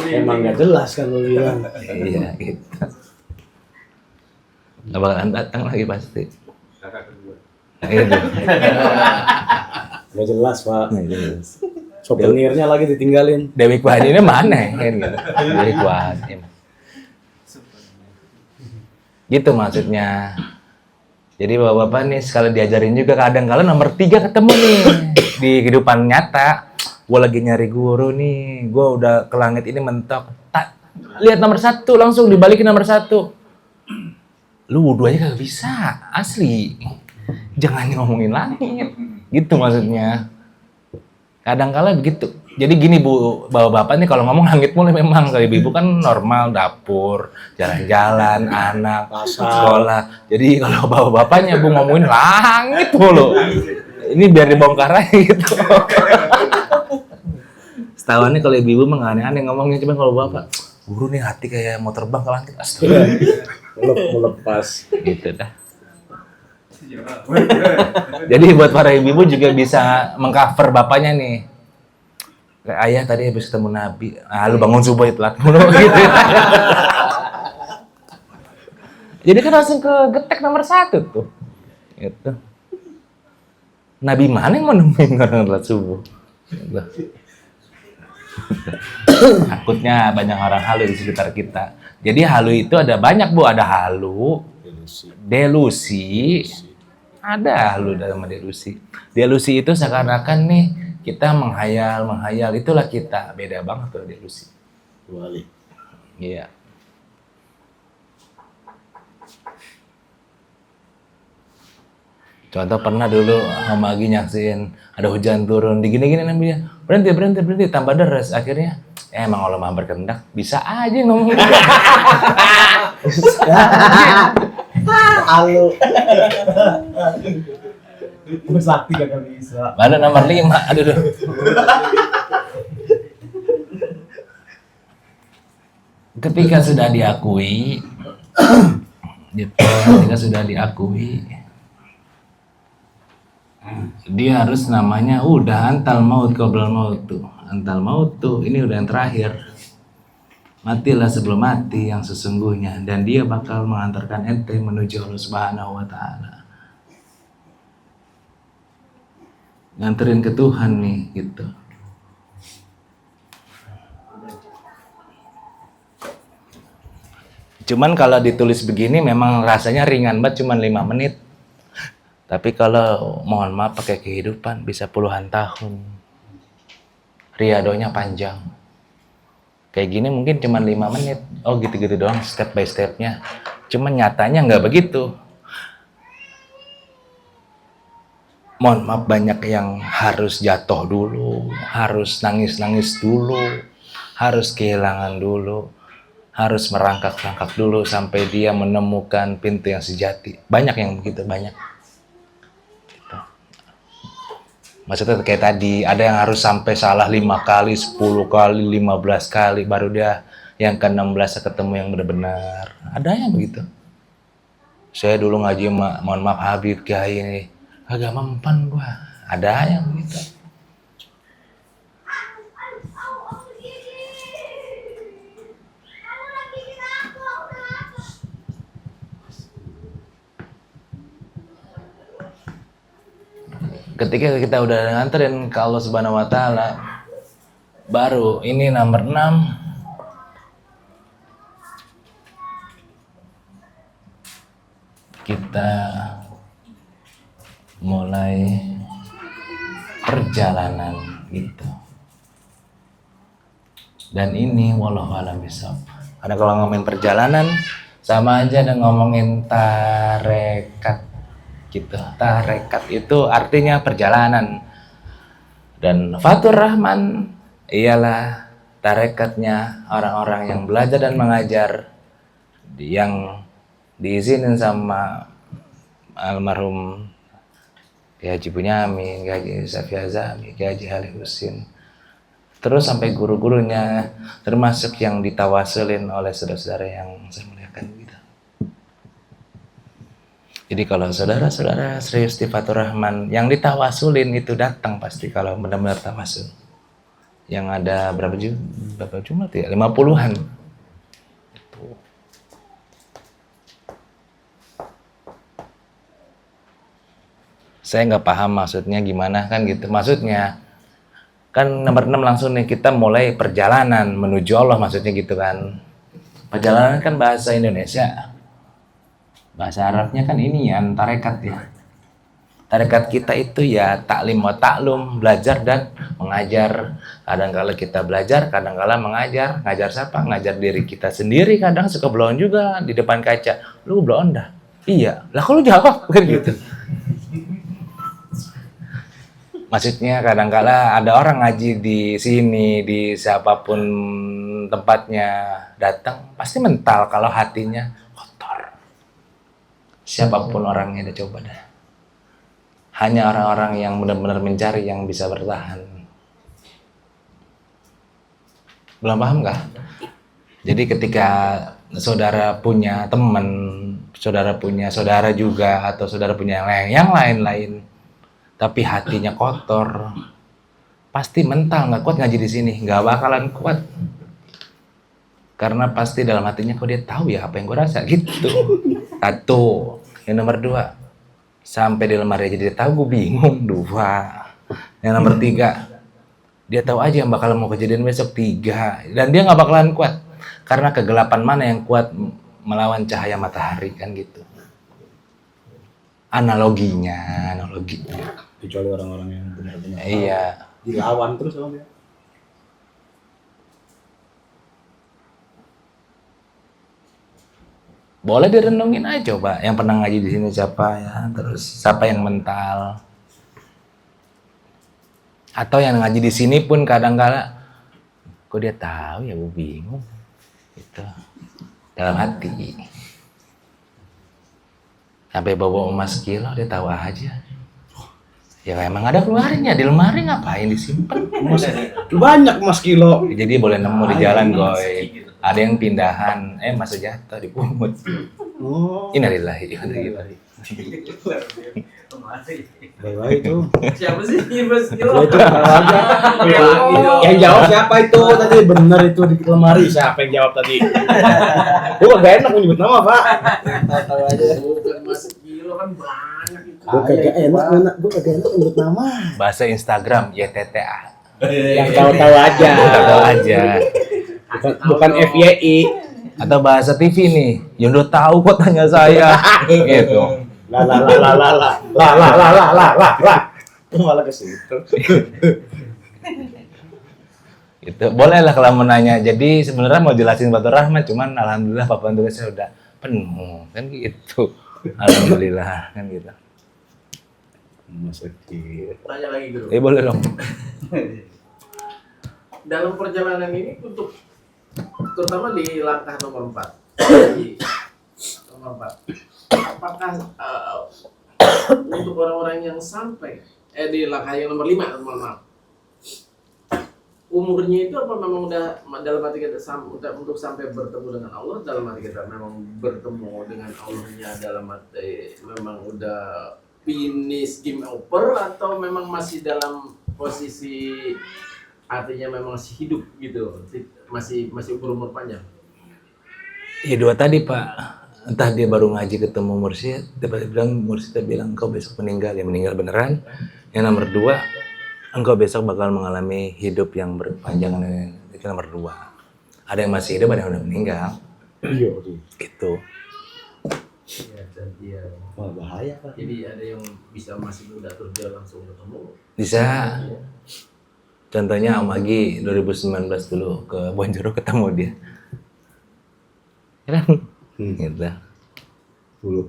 Emang nggak jelas kan lu bilang. Iya gitu. Nggak bakalan datang lagi pasti. Itu. Nggak jelas pak. Nggak jelas. Souvenirnya lagi ditinggalin. Dewi Kuhadinnya mana kan gitu. Dewi Kuhadin. Gitu maksudnya. Jadi bapak-bapak nih sekali diajarin juga kadang-kadang nomor 3 ketemu nih di kehidupan nyata. Gue lagi nyari guru nih, gue udah ke langit ini mentok. Lihat nomor 1 langsung dibalikin nomor 1. Lu wudhu aja kagak bisa, asli. Jangan ngomongin langit, gitu maksudnya. Kadang-kala begitu. Jadi gini bu, bapak-bapak nih kalau ngomong langit mulai memang, kalau ibu-ibu kan normal, dapur, jalan-jalan, anak, sekolah. Jadi kalau bapak-bapaknya bu ngomongin langit mulu. Ini biar dibongkar aja gitu. Setahuannya kalau ibu-ibu mah aneh-aneh ngomongnya, cuma kalau bapak, guru nih hati kayak mau terbang ke langit. Astaga. Melepas. Gitu dah. Jadi buat para ibu-ibu juga bisa mengcover bapaknya nih. Kayak ayah tadi habis ketemu Nabi, lu bangun subuh ya telat mulu gitu. Jadi kan langsung ke getek nomor 1 tuh. Gitu. Nabi mana yang mau nemuin orang telat subuh? Gitu. Takutnya banyak orang halu di sekitar kita. Jadi halu itu ada banyak bu, ada halu, delusi, ada halu dalam delusi. Delusi itu seakan-akan nih kita menghayal, itulah kita. Beda banget tuh delusi. Wali. Iya. Contoh pernah dulu sama Agi nyaksin ada hujan turun, digini-gini namanya. Berhenti, tambah deras. Akhirnya, emang Allah maha berkehendak, bisa aja ngomong. Halo. Sakti kagak bisa. Mana nomor 5? Aduh. Ketika sudah diakui, dia harus namanya udah antal maut qoblal maut tuh. Antal maut tuh ini udah yang terakhir. Matilah sebelum mati yang sesungguhnya, dan dia bakal mengantarkan ente menuju Allah Subhanahu wa taala. Nganterin ke Tuhan nih gitu. Cuman kalau ditulis begini memang rasanya ringan banget, cuman 5 menit. Tapi kalau mohon maaf pakai kehidupan bisa puluhan tahun. Riadonya panjang. Kayak gini mungkin cuman 5 menit. Oh gitu-gitu doang step by stepnya. Cuman nyatanya nggak begitu. Mohon maaf banyak yang harus jatuh dulu, harus nangis-nangis dulu, harus kehilangan dulu, harus merangkak-rangkak dulu sampai dia menemukan pintu yang sejati. Banyak yang begitu, banyak. Gitu. Maksudnya kayak tadi, ada yang harus sampai salah 5 kali, 10 kali, 15 kali, baru dia yang ke-16 ketemu yang benar-benar. Ada yang begitu. Saya dulu ngaji, mohon maaf Habib Kiai ini, agak mempan gua. Ada yang begitu. ketika kita udah nganterin ke Allah Subhanahu wa taala, baru ini nomor 6, kita mulai perjalanan gitu. Dan ini wallahu a'lam bishawab. Karena kalau ngomongin perjalanan sama aja dengan ngomongin tarekat gitu. Tarekat itu artinya perjalanan. Dan Fatur Rahman ialah tarekatnya orang-orang yang belajar dan mengajar yang diizinin sama almarhum Kiai Haji Bunyamin, Kiai Haji Safi Azami, Kiai Haji Halil Husin, terus sampai guru-gurunya, termasuk yang ditawasulin oleh saudara-saudara yang saya muliakan gitu. Jadi kalau saudara-saudara serius di Fatur Rahman, yang ditawasulin itu datang pasti kalau benar-benar tawasul. Yang ada berapa jumlah tuh ya? 50-an. Saya nggak paham maksudnya gimana kan gitu. Maksudnya kan nomor 6 langsung nih kita mulai perjalanan menuju Allah, maksudnya gitu kan. Perjalanan kan bahasa Indonesia. Bahasa Arabnya kan ini ya, tarekat ya. Tarekat kita itu ya taklim wa taklum, belajar dan mengajar. Kadang-kala kita belajar, kadang-kala mengajar. Ngajar siapa? Ngajar diri kita sendiri, kadang suka blown juga di depan kaca. Lu blown dah? Iya. Lah kalau jawab kan gitu. Maksudnya kadang-kala ada orang ngaji di sini, di siapapun tempatnya datang, pasti mental kalau hatinya kotor. Siapapun orangnya, udah coba dah. Hanya orang-orang yang benar-benar mencari yang bisa bertahan. Belum paham nggak? Jadi ketika saudara punya teman, saudara punya saudara juga, atau saudara punya yang lain-lain, tapi hatinya kotor, pasti mental nggak kuat ngaji di sini, nggak bakalan kuat. Karena pasti dalam hatinya kok dia tahu ya apa yang gue rasa gitu. Satu. Yang nomor 2, sampai di lemari aja dia tahu, gue bingung. 2. Yang nomor 3, dia tahu aja yang bakal mau kejadian besok. 3. Dan dia nggak bakalan kuat. Karena kegelapan mana yang kuat melawan cahaya matahari kan gitu. Analoginya. Kecuali orang-orang yang benar-benar Iya. dilawan terus sama dia. Boleh direnungin aja coba. Yang pernah ngaji di sini siapa ya? Terus siapa yang mental? Atau yang ngaji di sini pun kadang-kala, kok dia tahu ya, gue bingung. Gitu. Dalam hati. Sampai bawa emas kilo, dia tahu aja. Ya emang ada keluarnya, di lemari ngapain disimpan? Banyak Mas kilo. Jadi boleh nemu di jalan, goy. Ada yang pindahan, masa jatuh dipungut. Oh. Innalillahi. Baik itu. Siapa sih Mas Kilo? Itu aja. Yang jawab siapa itu tadi? Bener itu di lemari. Siapa yang jawab tadi? Gua gak enak menyebut nama, Pak. Tahu aja. Bukan Mas Kilo, kan banyak itu. Gua kagak enak menyebut nama. Bahasa Instagram YTTA. Yang tahu-tahu aja. Tahu aja. Bukan FYI. Atau bahasa TV nih, yang udah tahu kok tanya saya. Gitu. Lah. Malah ke situ. Gitu. Boleh lah kalau mau nanya. Jadi sebenarnya mau jelasin Fatur Rahman, cuman alhamdulillah papan tulisnya udah penuh kan gitu. Alhamdulillah kan gitu. Sakit. Tanya lagi dulu. Boleh dong. Dalam perjalanan ini untuk terutama di langkah nomor 4. Nomor 4. Apakah untuk orang-orang yang sampai di langkah yang nomor 5, mohon maaf. Umurnya itu apa memang udah dalam arti kita untuk sampai bertemu dengan Allah, dalam arti kita memang bertemu dengan Allahnya dalam arti memang udah finish game over, atau memang masih dalam posisi artinya memang masih hidup gitu, masih umur panjang. Ya 2 tadi Pak, entah dia baru ngaji ketemu mursyid, tiba-tiba bilang mursyidnya bilang kau besok meninggal, ya meninggal beneran. Yang nomor 2, engkau besok bakal mengalami hidup yang berpanjangan. Itu nomor 2. Ada yang masih hidup, ada yang udah meninggal. Iya sih. Gitu. Iya, dan iya. Wah bahaya Pak. Jadi ada yang bisa masih muda terus dia langsung ketemu. Bisa. Contohnya Om Agi 2019 dulu ke Bonjoro ketemu dia. Ya kan? Gitu. Dulu.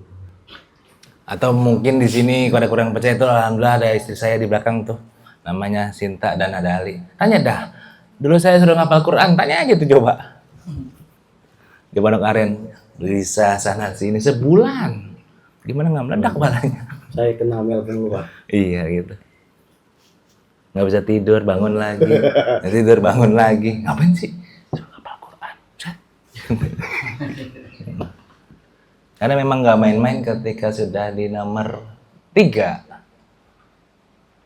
Atau mungkin di sini kalau ada kurang percaya itu alhamdulillah ada istri saya di belakang tuh. Namanya Sinta dan ada Ali. Tanya dah. Dulu saya sudah ngapal Quran, tanya aja tuh coba. Di Pondok Aren, bisa sana sini sebulan. Gimana nggak meledak kepalanya? Saya kena Melvin Pak. Iya gitu. Nggak bisa tidur, bangun lagi. Nggak tidur, bangun lagi. Ngapain sih? Suruh ngapal Quran. Set. Karena memang nggak main-main ketika sudah di nomor 3.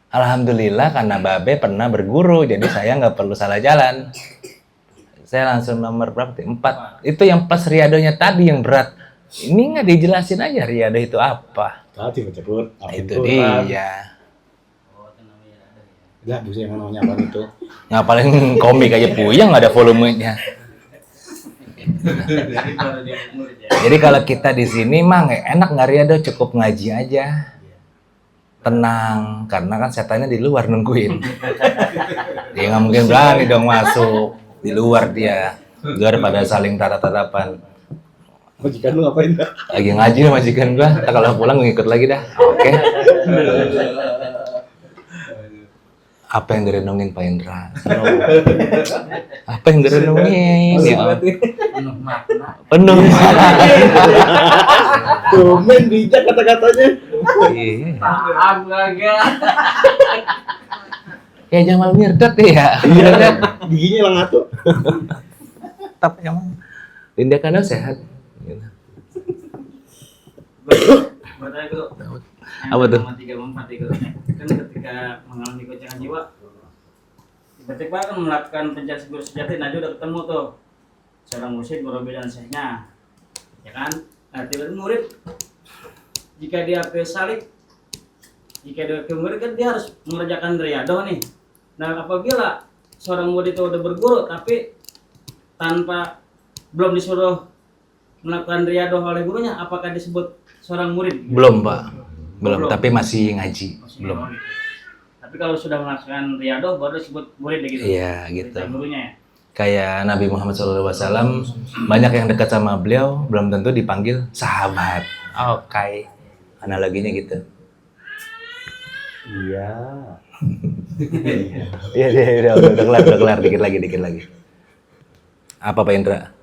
Alhamdulillah karena Babe pernah berguru, jadi saya nggak perlu salah jalan. Saya langsung nomor berapa? 4. Itu yang pas riadonya tadi yang berat. Ini nggak dijelasin aja riado itu apa. Tadi baca Quran. Itu dia. Enggak, bisa yang namanya apa itu? Ngapalin komik aja puyeng nggak ada volumenya. Jadi kalau kita di sini mah enak nggak riado, cukup ngaji aja. Tenang, karena kan setannya di luar nungguin. Dia nggak mungkin berani dong masuk di luar dia. Daripada saling tatap-tatapan. Majikan lu ngapain dah? Lagi ngaji nih majikan gua. Ntar kalau pulang ngikut lagi dah. Oke. Apa yang direnungin Pak Indra? Apa yang direnungin? Ya. Penuh makna. Penuh. Komen bijak kata-katanya. Iya. Paham kagak? Ya Jamal Mirdad ya. Iya kan? Giginya hilang satu. Tapi emang Linda Kano sehat. Gitu. Buat aku tuh. Apa tuh? 3 itu. Kan ketika mengalami gocangan jiwa, tiba-tiba kan melakukan pencarian guru sejati, Najwa udah ketemu tuh seorang mursyid, murabi dan syekhnya, ya kan? Nah, tiba-tiba murid, jika dia ke salik, jika dia ke murid kan dia harus mengerjakan riyadhah nih. Nah, apabila seorang murid itu udah berguru tapi tanpa belum disuruh melakukan riyadhah oleh gurunya, apakah disebut seorang murid? Belum Pak. Belum, Belum. tapi masih ngaji. Belum. Tapi kalau sudah melakukan riyadhah baru disebut murid gitu. Iya gitu. Perintah gurunya ya. Kayak Nabi Muhammad SAW, banyak yang dekat sama beliau, belum tentu dipanggil sahabat. Oke. Analoginya gitu. Iya. Iya, udah kelar, dikit lagi. Apa Pak Indra?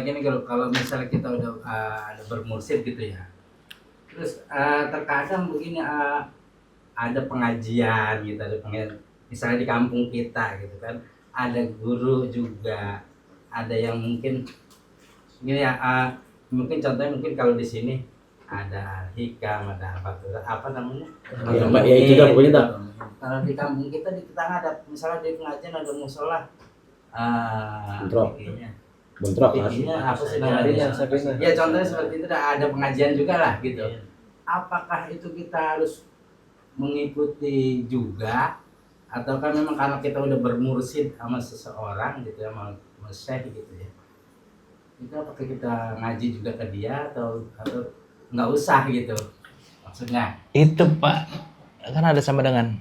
Gini kalau misalnya kita udah ada bermursyid gitu ya, terus terkadang begini ada pengajian gitu, ada pengajian misalnya di kampung kita gitu kan, ada guru juga, ada yang mungkin gini ya, mungkin contohnya mungkin kalau di sini ada hikam, ada apa namanya? Ya, Mbak, ya itu dah pokoknya dah. Kalau di kampung kita di tetangga ada misalnya di pengajian ada musola, Bentrok. Bentrok kan? Intinya apa sih namanya? Ya contohnya seperti itu, ada pengajian juga lah gitu. Apakah itu kita harus mengikuti juga, ataukah memang karena kita udah bermursyid sama seseorang gitu ya, sama syekh gitu ya, itu apakah kita ngaji juga ke dia atau nggak usah gitu maksudnya? Itu Pak, kan ada sama dengan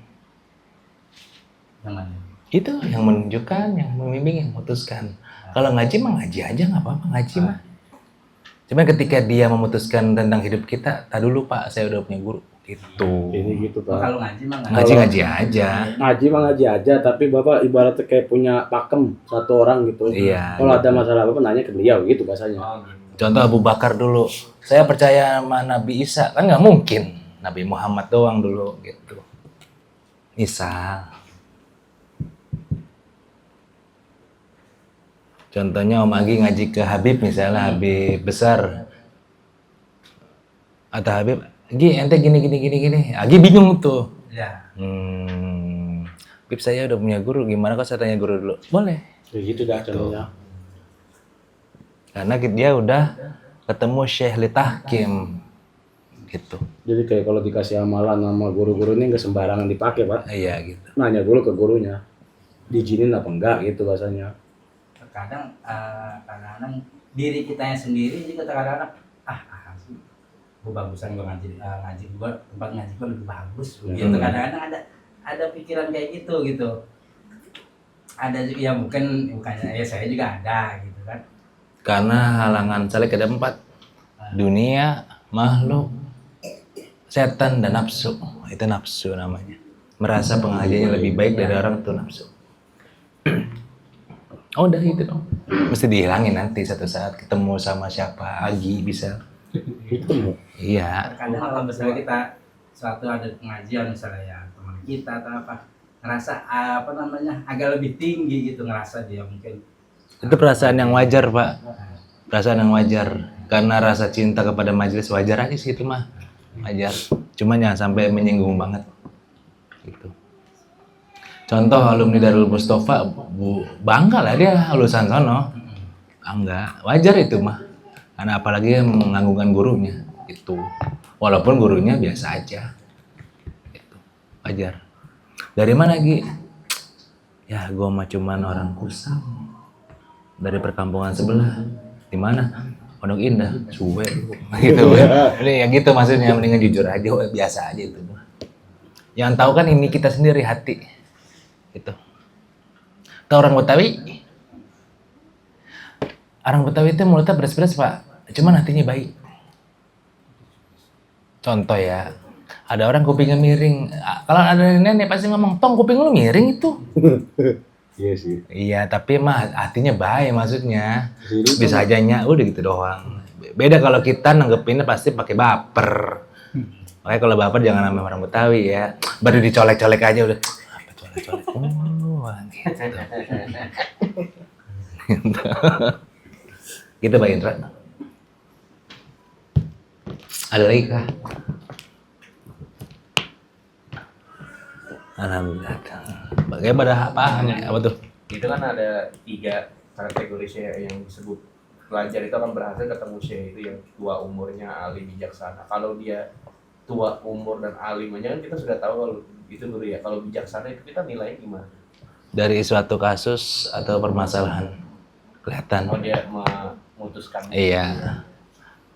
Yang mana? itu yang menunjukkan, yang membimbing, yang memutuskan. Kalau ngaji mah ngaji aja, nggak apa-apa ngaji mah. Cuman ketika dia memutuskan tentang hidup kita, tak dulu Pak, saya udah punya guru. Gitu. Ini gitu Pak. Kalau ngaji mah nggak. Ngaji aja. Ngaji mah ngaji aja, tapi Bapak ibaratnya kayak punya pakem satu orang gitu. Iya. Kalau ada masalah apa nanya ke beliau gitu bahasanya. Contoh Abu Bakar dulu, saya percaya sama Nabi Isa, kan nggak mungkin. Nabi Muhammad doang dulu gitu. Misal. Contohnya Om Agi ngaji ke Habib misalnya, Habib besar. Atau Habib, Gi ente gini. Agi bingung tuh. Ya. Habib saya udah punya guru, gimana kalau saya tanya guru dulu? Boleh. Ya gitu dah contohnya. Karena dia udah ketemu Syekh Litahkim. gitu. Jadi kayak kalau dikasih amalan sama guru-guru ini nggak sembarangan dipakai, Pak. Iya gitu. Nanya dulu ke gurunya, diizinin apa enggak gitu bahasanya. Terkadang kadang-kadang diri kitanya sendiri juga terkadang sih gue bagusan gue ngaji gue tempat ngaji gue lebih bagus gitu. Kadang-kadang ada pikiran kayak gitu. Ada juga ya bukannya ya saya juga ada gitu kan. Karena halangan salik ada 4. Dunia, makhluk, setan, dan nafsu. Itu nafsu namanya. Merasa pengajiannya lebih baik dari orang itu nafsu. Oh udah itu dong. Mesti dihilangin nanti satu saat ketemu sama siapa. Agi bisa. Itu Iya. Kadang kalau misalnya kita suatu ada pengajian misalnya ya teman kita atau apa ngerasa agak lebih tinggi gitu, ngerasa dia mungkin Itu perasaan yang wajar, Pak. Perasaan yang wajar. Karena rasa cinta kepada majelis wajar aja sih itu mah. Wajar. Cuman jangan sampai menyinggung banget. Gitu. Contoh alumni Darul Mustafa, bangga lah dia lulusan sono. Bangga. Wajar itu mah. Karena apalagi yang menganggungkan gurunya. Itu. Walaupun gurunya biasa aja. Gitu. Wajar. Dari mana, Gi? Ya, gua mah cuman orang Kusam. Dari perkampungan sebelah. Di mana? Pondok Indah, Suwe. Gitu ya. Jadi ya gitu maksudnya, mendingan jujur aja, biasa aja itu. Yang tahu kan ini kita sendiri, hati. Gitu. Tahu orang Betawi? Orang Betawi itu mulutnya beres-beres, Pak. Cuman hatinya baik. Contoh ya, ada orang kupingnya miring. Kalau ada nenek pasti ngomong, "Tong, kuping lu miring itu." Iya sih. Iya, tapi mah hatinya baik maksudnya. Bisa aja udah gitu doang. Beda kalau kita nanggepinnya pasti pakai baper. Makanya kalau baper jangan sama orang Betawi ya. Baru dicolek-colek aja udah. Apa colek-colek? Gitu. Gitu Pak Indra. Ada lagi kah? Alhamdulillah. Bagaimana paham ya? Apa tuh? Itu kan ada 3 kategori syekh yang disebut pelajar itu akan berhasil ketemu syekh itu yang tua umurnya, alim, bijaksana. Kalau dia tua umur dan alim aja kan kita sudah tahu kalau itu guru ya. Kalau bijaksana itu kita nilai gimana? Dari suatu kasus atau permasalahan kelihatan. Kalau dia memutuskan. Iya.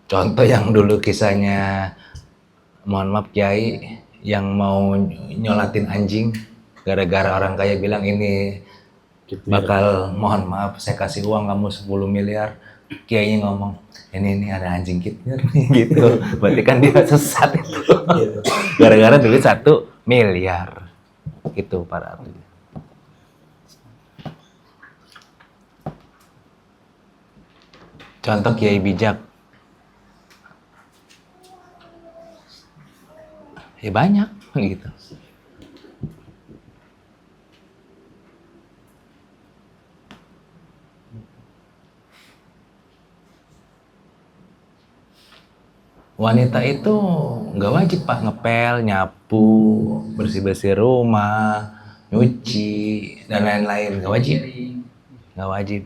Contoh yang dulu kisahnya, mohon maaf Kiai, yang mau nyolatin anjing gara-gara orang kaya bilang ini bakal, mohon maaf saya kasih uang kamu 10 miliar. Kiainya ngomong, ini ada anjing kitnya nih gitu. Berarti kan dia sesat itu. Gara-gara duit 1 miliar. Itu para arti. Contoh Kiai bijak. Ya banyak gitu. Wanita itu nggak wajib Pak ngepel, nyapu, bersih-bersih rumah, nyuci dan lain-lain, nggak wajib. Nggak wajib.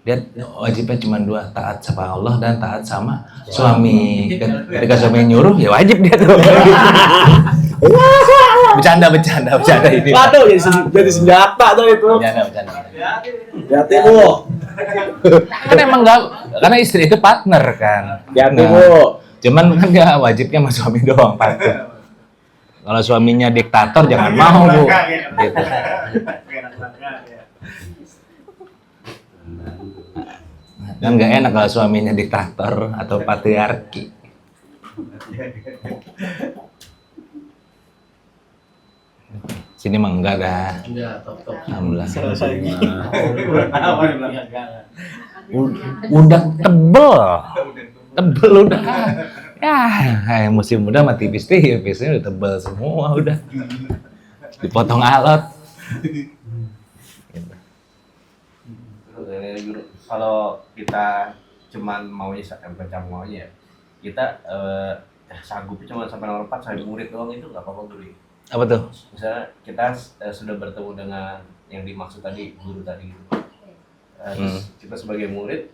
Dia wajibnya cuma 2, taat sama Allah dan taat sama suami. Ketika suami nyuruh ya wajib dia tuh. Bercanda ini. Waduh, jadi senjata tuh itu. Bercanda. Hati Bu. Kan emang nggak, karena istri itu partner kan. Hati Nah, Bu. cuman kan nggak wajibnya sama suami doang partner. Kalau suaminya diktator jangan mau Bu. Gitu. Kan nggak enak kalau suaminya diktator atau patriarki. Sini mah enggak dah. Enggak, top. Alhamdulillah. Apa yang bilang enggak? Udah tebel udah. Ya, musim muda mah tipis-tipis, ini udah tebel semua udah. Dipotong alot. Guru, kalau kita cuman maunya maunya ya, kita sanggup cuma sampai nomor 4 sampai murid doang itu nggak apa-apa guru. Apa tuh? Misalnya kita sudah bertemu dengan yang dimaksud tadi guru tadi gitu. Terus kita sebagai murid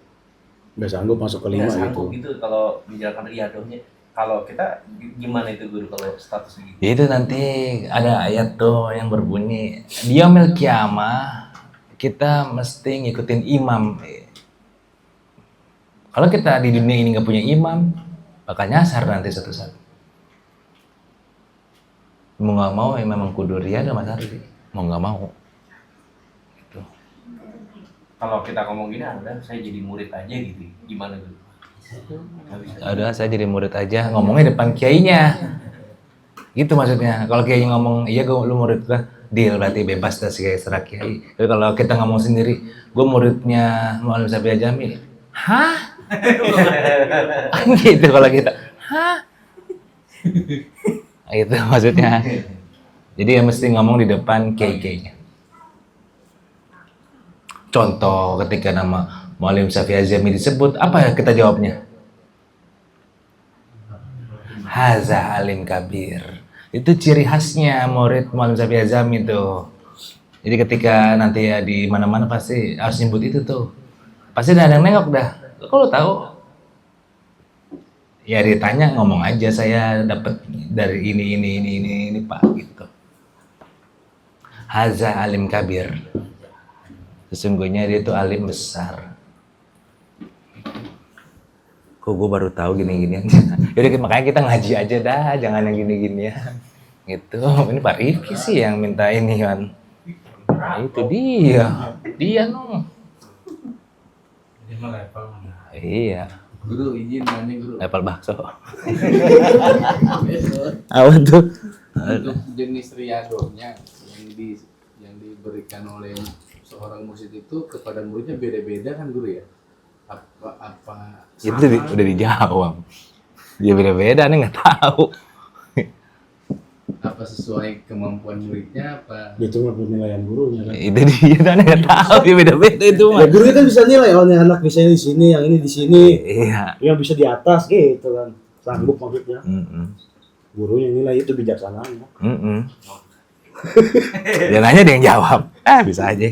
Nggak sanggup masuk ke 5 nggak sanggup gitu. gitu kalau menjalankan riadohnya. Kalau kita gimana itu guru kalau status gitu? Itu nanti ada ayat tuh yang berbunyi, di yaumil qiyamah kita mesti ngikutin imam. Kalau kita di dunia ini nggak punya imam, bakal nyasar nanti suatu saat. Mau nggak mau ya memang kudu ria dan Mas Ardi. Mau nggak mau. Gitu. Kalau kita ngomong gini, ada saya jadi murid aja gitu. Gimana guru? Nggak bisa. Udah saya jadi murid aja, ngomongnya depan kiainya. Gitu maksudnya. Kalau kiai ngomong, iya lu murid gua, deal berarti bebas dah si serah kiai. Tapi kalau kita ngomong sendiri, gua muridnya Mu'alim Syafi'i Jamil. Hah? Gitu kalau kita. Hah? Itu maksudnya. Jadi ya mesti ngomong di depan kiai-kiainya. Contoh ketika nama Mu'alim Syafi'i Jamil disebut, apa ya kita jawabnya? Haza alim kabir. Itu ciri khasnya murid Mu'alim Syafi'i Jamil tuh. Jadi ketika nanti ya di mana-mana pasti harus nyebut itu tuh. Pasti ada yang nengok dah. Kalau tahu ya ditanya ngomong aja, saya dapat dari ini Pak gitu. Haza alim kabir. Sesungguhnya dia itu alim besar. Kok gue baru tahu gini-gini aja. Jadi makanya kita ngaji aja dah, jangan yang gini-gini ya. Gitu. Ini Pak Rifki sih yang minta ini kan. Nah, itu dia nong. Ini mah level. Iya, Guru izin nanya guru. level bakso. Awan tuh. Untuk jenis riadonya yang diberikan oleh seorang mursyid itu kepada muridnya beda-beda kan guru ya? Apa Itu udah dijawab. Dia beda-beda, nih nggak tahu. apa sesuai kemampuan muridnya apa? Dia cuma penilaian gurunya kan. Itu dia, nih nggak tahu. Dia beda-beda itu mah. Ya gurunya kan bisa nilai, oh ini anak bisa di sini, yang ini di sini, Iya. yang bisa di atas gitu kan. Sanggup maksudnya. Gurunya nilai itu bijaksananya. Dia nanya dia yang jawab. Bisa aja.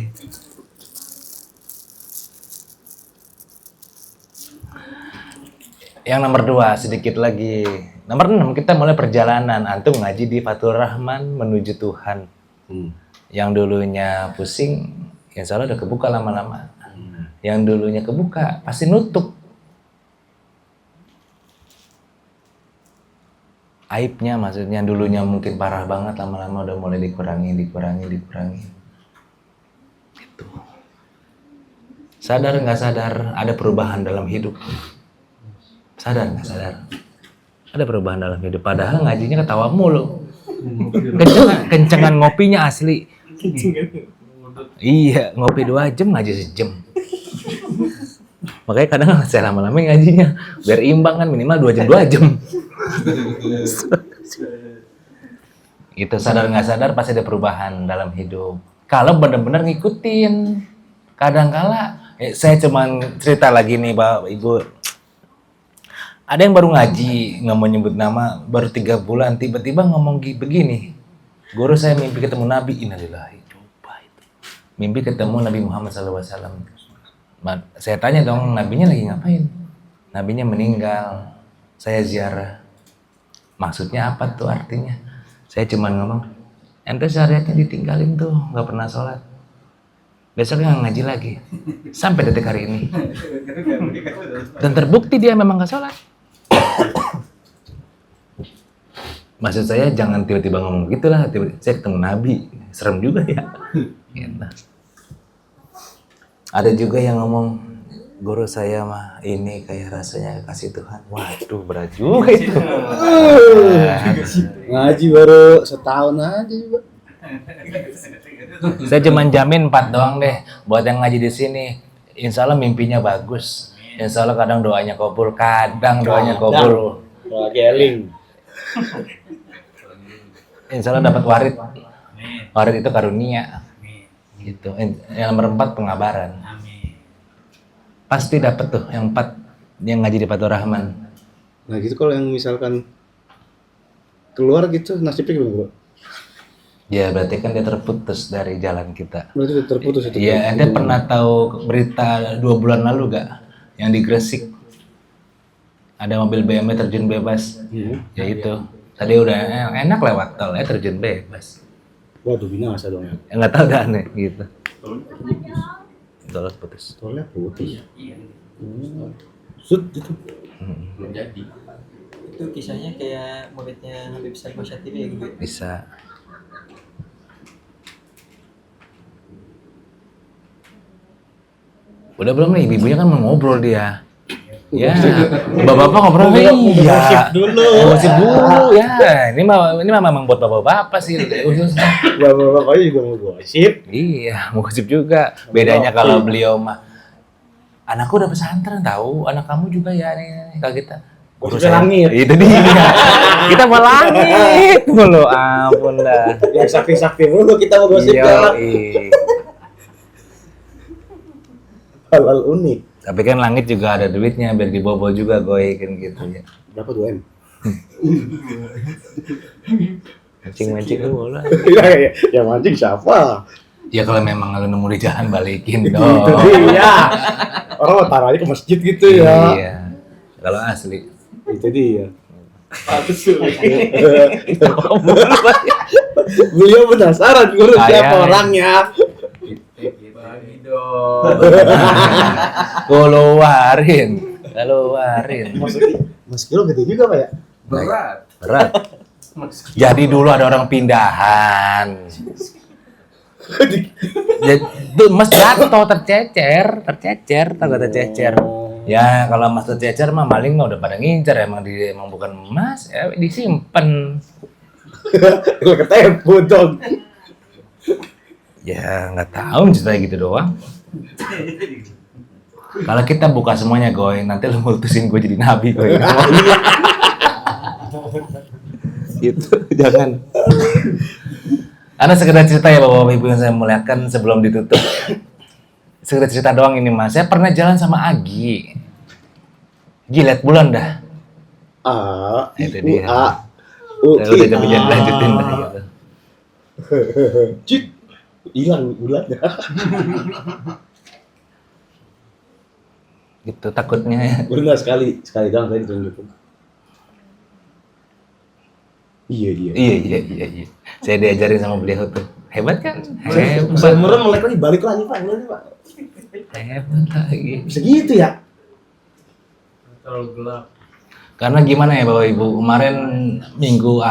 Yang nomor 2 sedikit lagi. Nomor 6 kita mulai perjalanan. Antum ngaji di Fathur Rahman menuju Tuhan. Yang dulunya pusing, insya Allah udah kebuka lama-lama. Yang dulunya kebuka pasti nutup. Aibnya maksudnya dulunya mungkin parah banget, lama-lama udah mulai dikurangi. Gitu. Sadar nggak sadar ada perubahan dalam hidup. Sadar nggak sadar ada perubahan dalam hidup. Padahal ngajinya ketawa mulu. Kencengan ngopinya asli. Iya, ngopi 2 jam, ngaji sejam. Makanya kadang saya lama-lama ngajinya biar imbang kan, minimal 2 jam. Itu sadar nggak sadar pasti ada perubahan dalam hidup. Kalau benar-benar ngikutin. Kadang-kala saya cuman cerita lagi nih Bapak Ibu. Ada yang baru ngaji, nggak mau nyebut nama, baru 3 bulan, tiba-tiba ngomong begini. Guru saya mimpi ketemu Nabi, innalillahi, coba itu. Mimpi ketemu Nabi Muhammad SAW. Saya tanya dong, Nabinya lagi ngapain? Nabinya meninggal, saya ziarah. Maksudnya apa tuh artinya? Saya cuma ngomong, ente syariatnya ditinggalin tuh, nggak pernah sholat. Besok nggak ngaji lagi, sampai detik hari ini. Dan terbukti dia memang nggak sholat. Maksud saya jangan tiba-tiba ngomong gitulah, tiba-tiba saya ketemu Nabi, serem juga ya. Gitu. Ada juga yang ngomong, guru saya mah ini kayak rasanya kasih Tuhan. Waduh, berat juga itu. Ngaji baru setahun aja juga. Saya cuma jamin 4 doang deh buat yang ngaji di sini. Insya Allah mimpinya bagus. Insya Allah kadang doanya kabul, Doa geling. Insya Allah dapat warid. Warid itu karunia. Gitu. Yang nomor 4 pengabaran. Pasti dapat tuh yang 4 yang ngaji di Fathur Rahman. Nah gitu kalau yang misalkan keluar gitu nasibnya gimana bro? Ya berarti kan dia terputus dari jalan kita. Berarti udah terputus itu. Iya, Anda pernah tahu berita 2 bulan lalu gak? Yang di Gresik. Ada mobil BMW terjun bebas. Ya itu. Tadi udah enak lewat tol ya terjun bebas. Waduh, binasa dong ya. Nggak tahu dah aneh gitu. Tolak putus. Tolnya putih. Iya. Sud itu. Menjadi. Itu kisahnya kayak muridnya Habib Salim Syatiri ya gitu. Bisa. Udah belum nih, ibu-ibunya kan mau ngobrol dia. Ya, bapak-bapak ngobrol iya. Gosip dulu ya. Ini mah memang buat bapak-bapak sih. Bapak-bapaknya juga mau gosip. Iya, mau gosip juga. Bedanya kalau beliau mah anakku udah pesantren tahu, anak kamu juga ya nih kalau kita. Gosipnya langit. Itu dia. Kita mau langit mulu, ampun dah. Yang sakti-sakti dulu kita mau gosip ya. Hal-hal unik. Tapi kan langit juga ada duitnya biar dibobol juga goy kan gitu ya. Berapa 2M? Mancing-mancing dulu lah. Iya, yang mancing siapa? Ya kalau memang lu nemu di jalan balikin dong. Iya. Orang mau taruh aja ke masjid gitu ya. Iya. Kalau asli. Itu dia. Beliau penasaran guru siapa orangnya. Bagi dong. Keluarin. Mas Kilo gede juga Pak ya? Berat. Jadi dulu ada orang pindahan. Jadi Mas jatuh tercecer, tahu gak tercecer. Ya kalau Mas tercecer mah maling mah udah pada ngincer emang bukan Mas, ya disimpan. Kalau ketemu dong. Ya nggak tahu ceritanya gitu doang. Kalau kita buka semuanya goy, nanti lu mutusin gue jadi nabi goy. Gitu, jangan. Karena sekedar cerita ya bapak ibu yang saya muliakan sebelum ditutup. Sekedar cerita doang ini mas. Saya pernah jalan sama Agi. Lihat bulan dah. Itu dia. Udah tapi jangan lanjutin lah gitu. Cik, hilang bulan. Gitu takutnya. Benar sekali doang tadi tunjukin. Iya. Saya diajarin sama beliau tuh. Hebat kan? Hebat. Seumuran melek lagi balik lagi Pak. Hebat lagi. Bisa gitu ya? Terlalu gelap. Karena gimana ya Bapak Ibu, kemarin minggu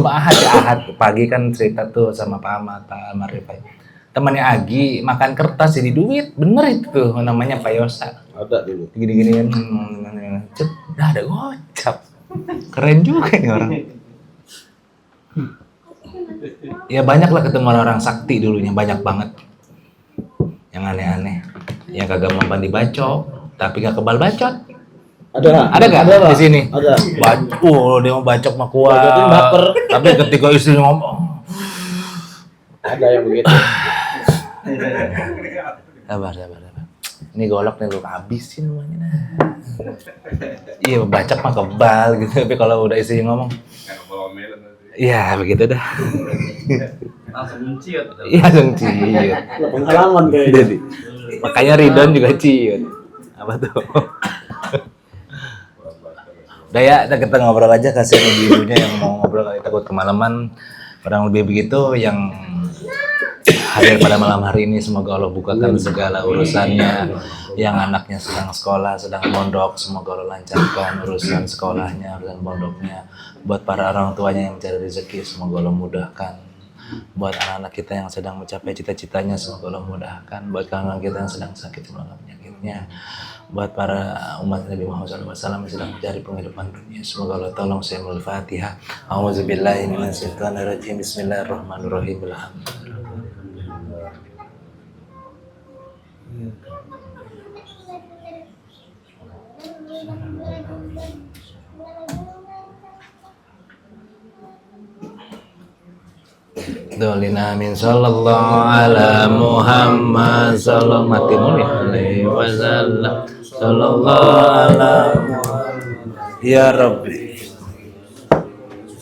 Ahad pagi kan cerita tuh sama Pak Ahmad, Pak Marifai. Temannya Agi makan kertas jadi duit, bener itu tuh namanya Pak Yosa. Ada dulu. Gini-gini kan, udah ada gocap. Keren juga nih orang. Ya banyak lah ketemu orang sakti dulunya, banyak banget. Yang aneh-aneh, yang kagak mempan dibacok, tapi gak kebal bacot. Ada gak di sini? Ada. Dia mau bacok mah kuat. Bacotin baper. Tapi ketika istri ngomong, Ada yang begitu. sabar. Ini golok nih lu habisin semuanya. Iya bacok mah kebal gitu. Tapi kalau udah istri ngomong, iya begitu dah. Langsung ciut. Iya langsung ciut. Pengalaman kayaknya. Jadi, makanya Ridon juga ciut. Apa tuh? Udah ya, kita ngobrol aja, kasihan ibu-ibunya yang mau ngobrol kali takut kemalaman. Kurang lebih begitu yang hadir pada malam hari ini, semoga Allah bukakan segala urusannya. Yang anaknya sedang sekolah, sedang mondok, semoga Allah lancarkan urusan sekolahnya, urusan mondoknya. Buat para orang tuanya yang mencari rezeki, semoga Allah mudahkan. Buat anak-anak kita yang sedang mencapai cita-citanya, semoga Allah mudahkan. Buat kawan-kawan kita yang sedang sakit melalui penyakitnya. Buat para umat Nabi Muhammad SAW yang sedang mencari penghidupan dunia, semoga Allah tolong. Saya Al-Fatihah. A'udzubillahi minasyaitonirrajim. Bismillahirrahmanirrahim. Dolin amin sallallahu ala Muhammad sallallahu alaihi wasallam sallallahu ala Muhammad ya Rabbi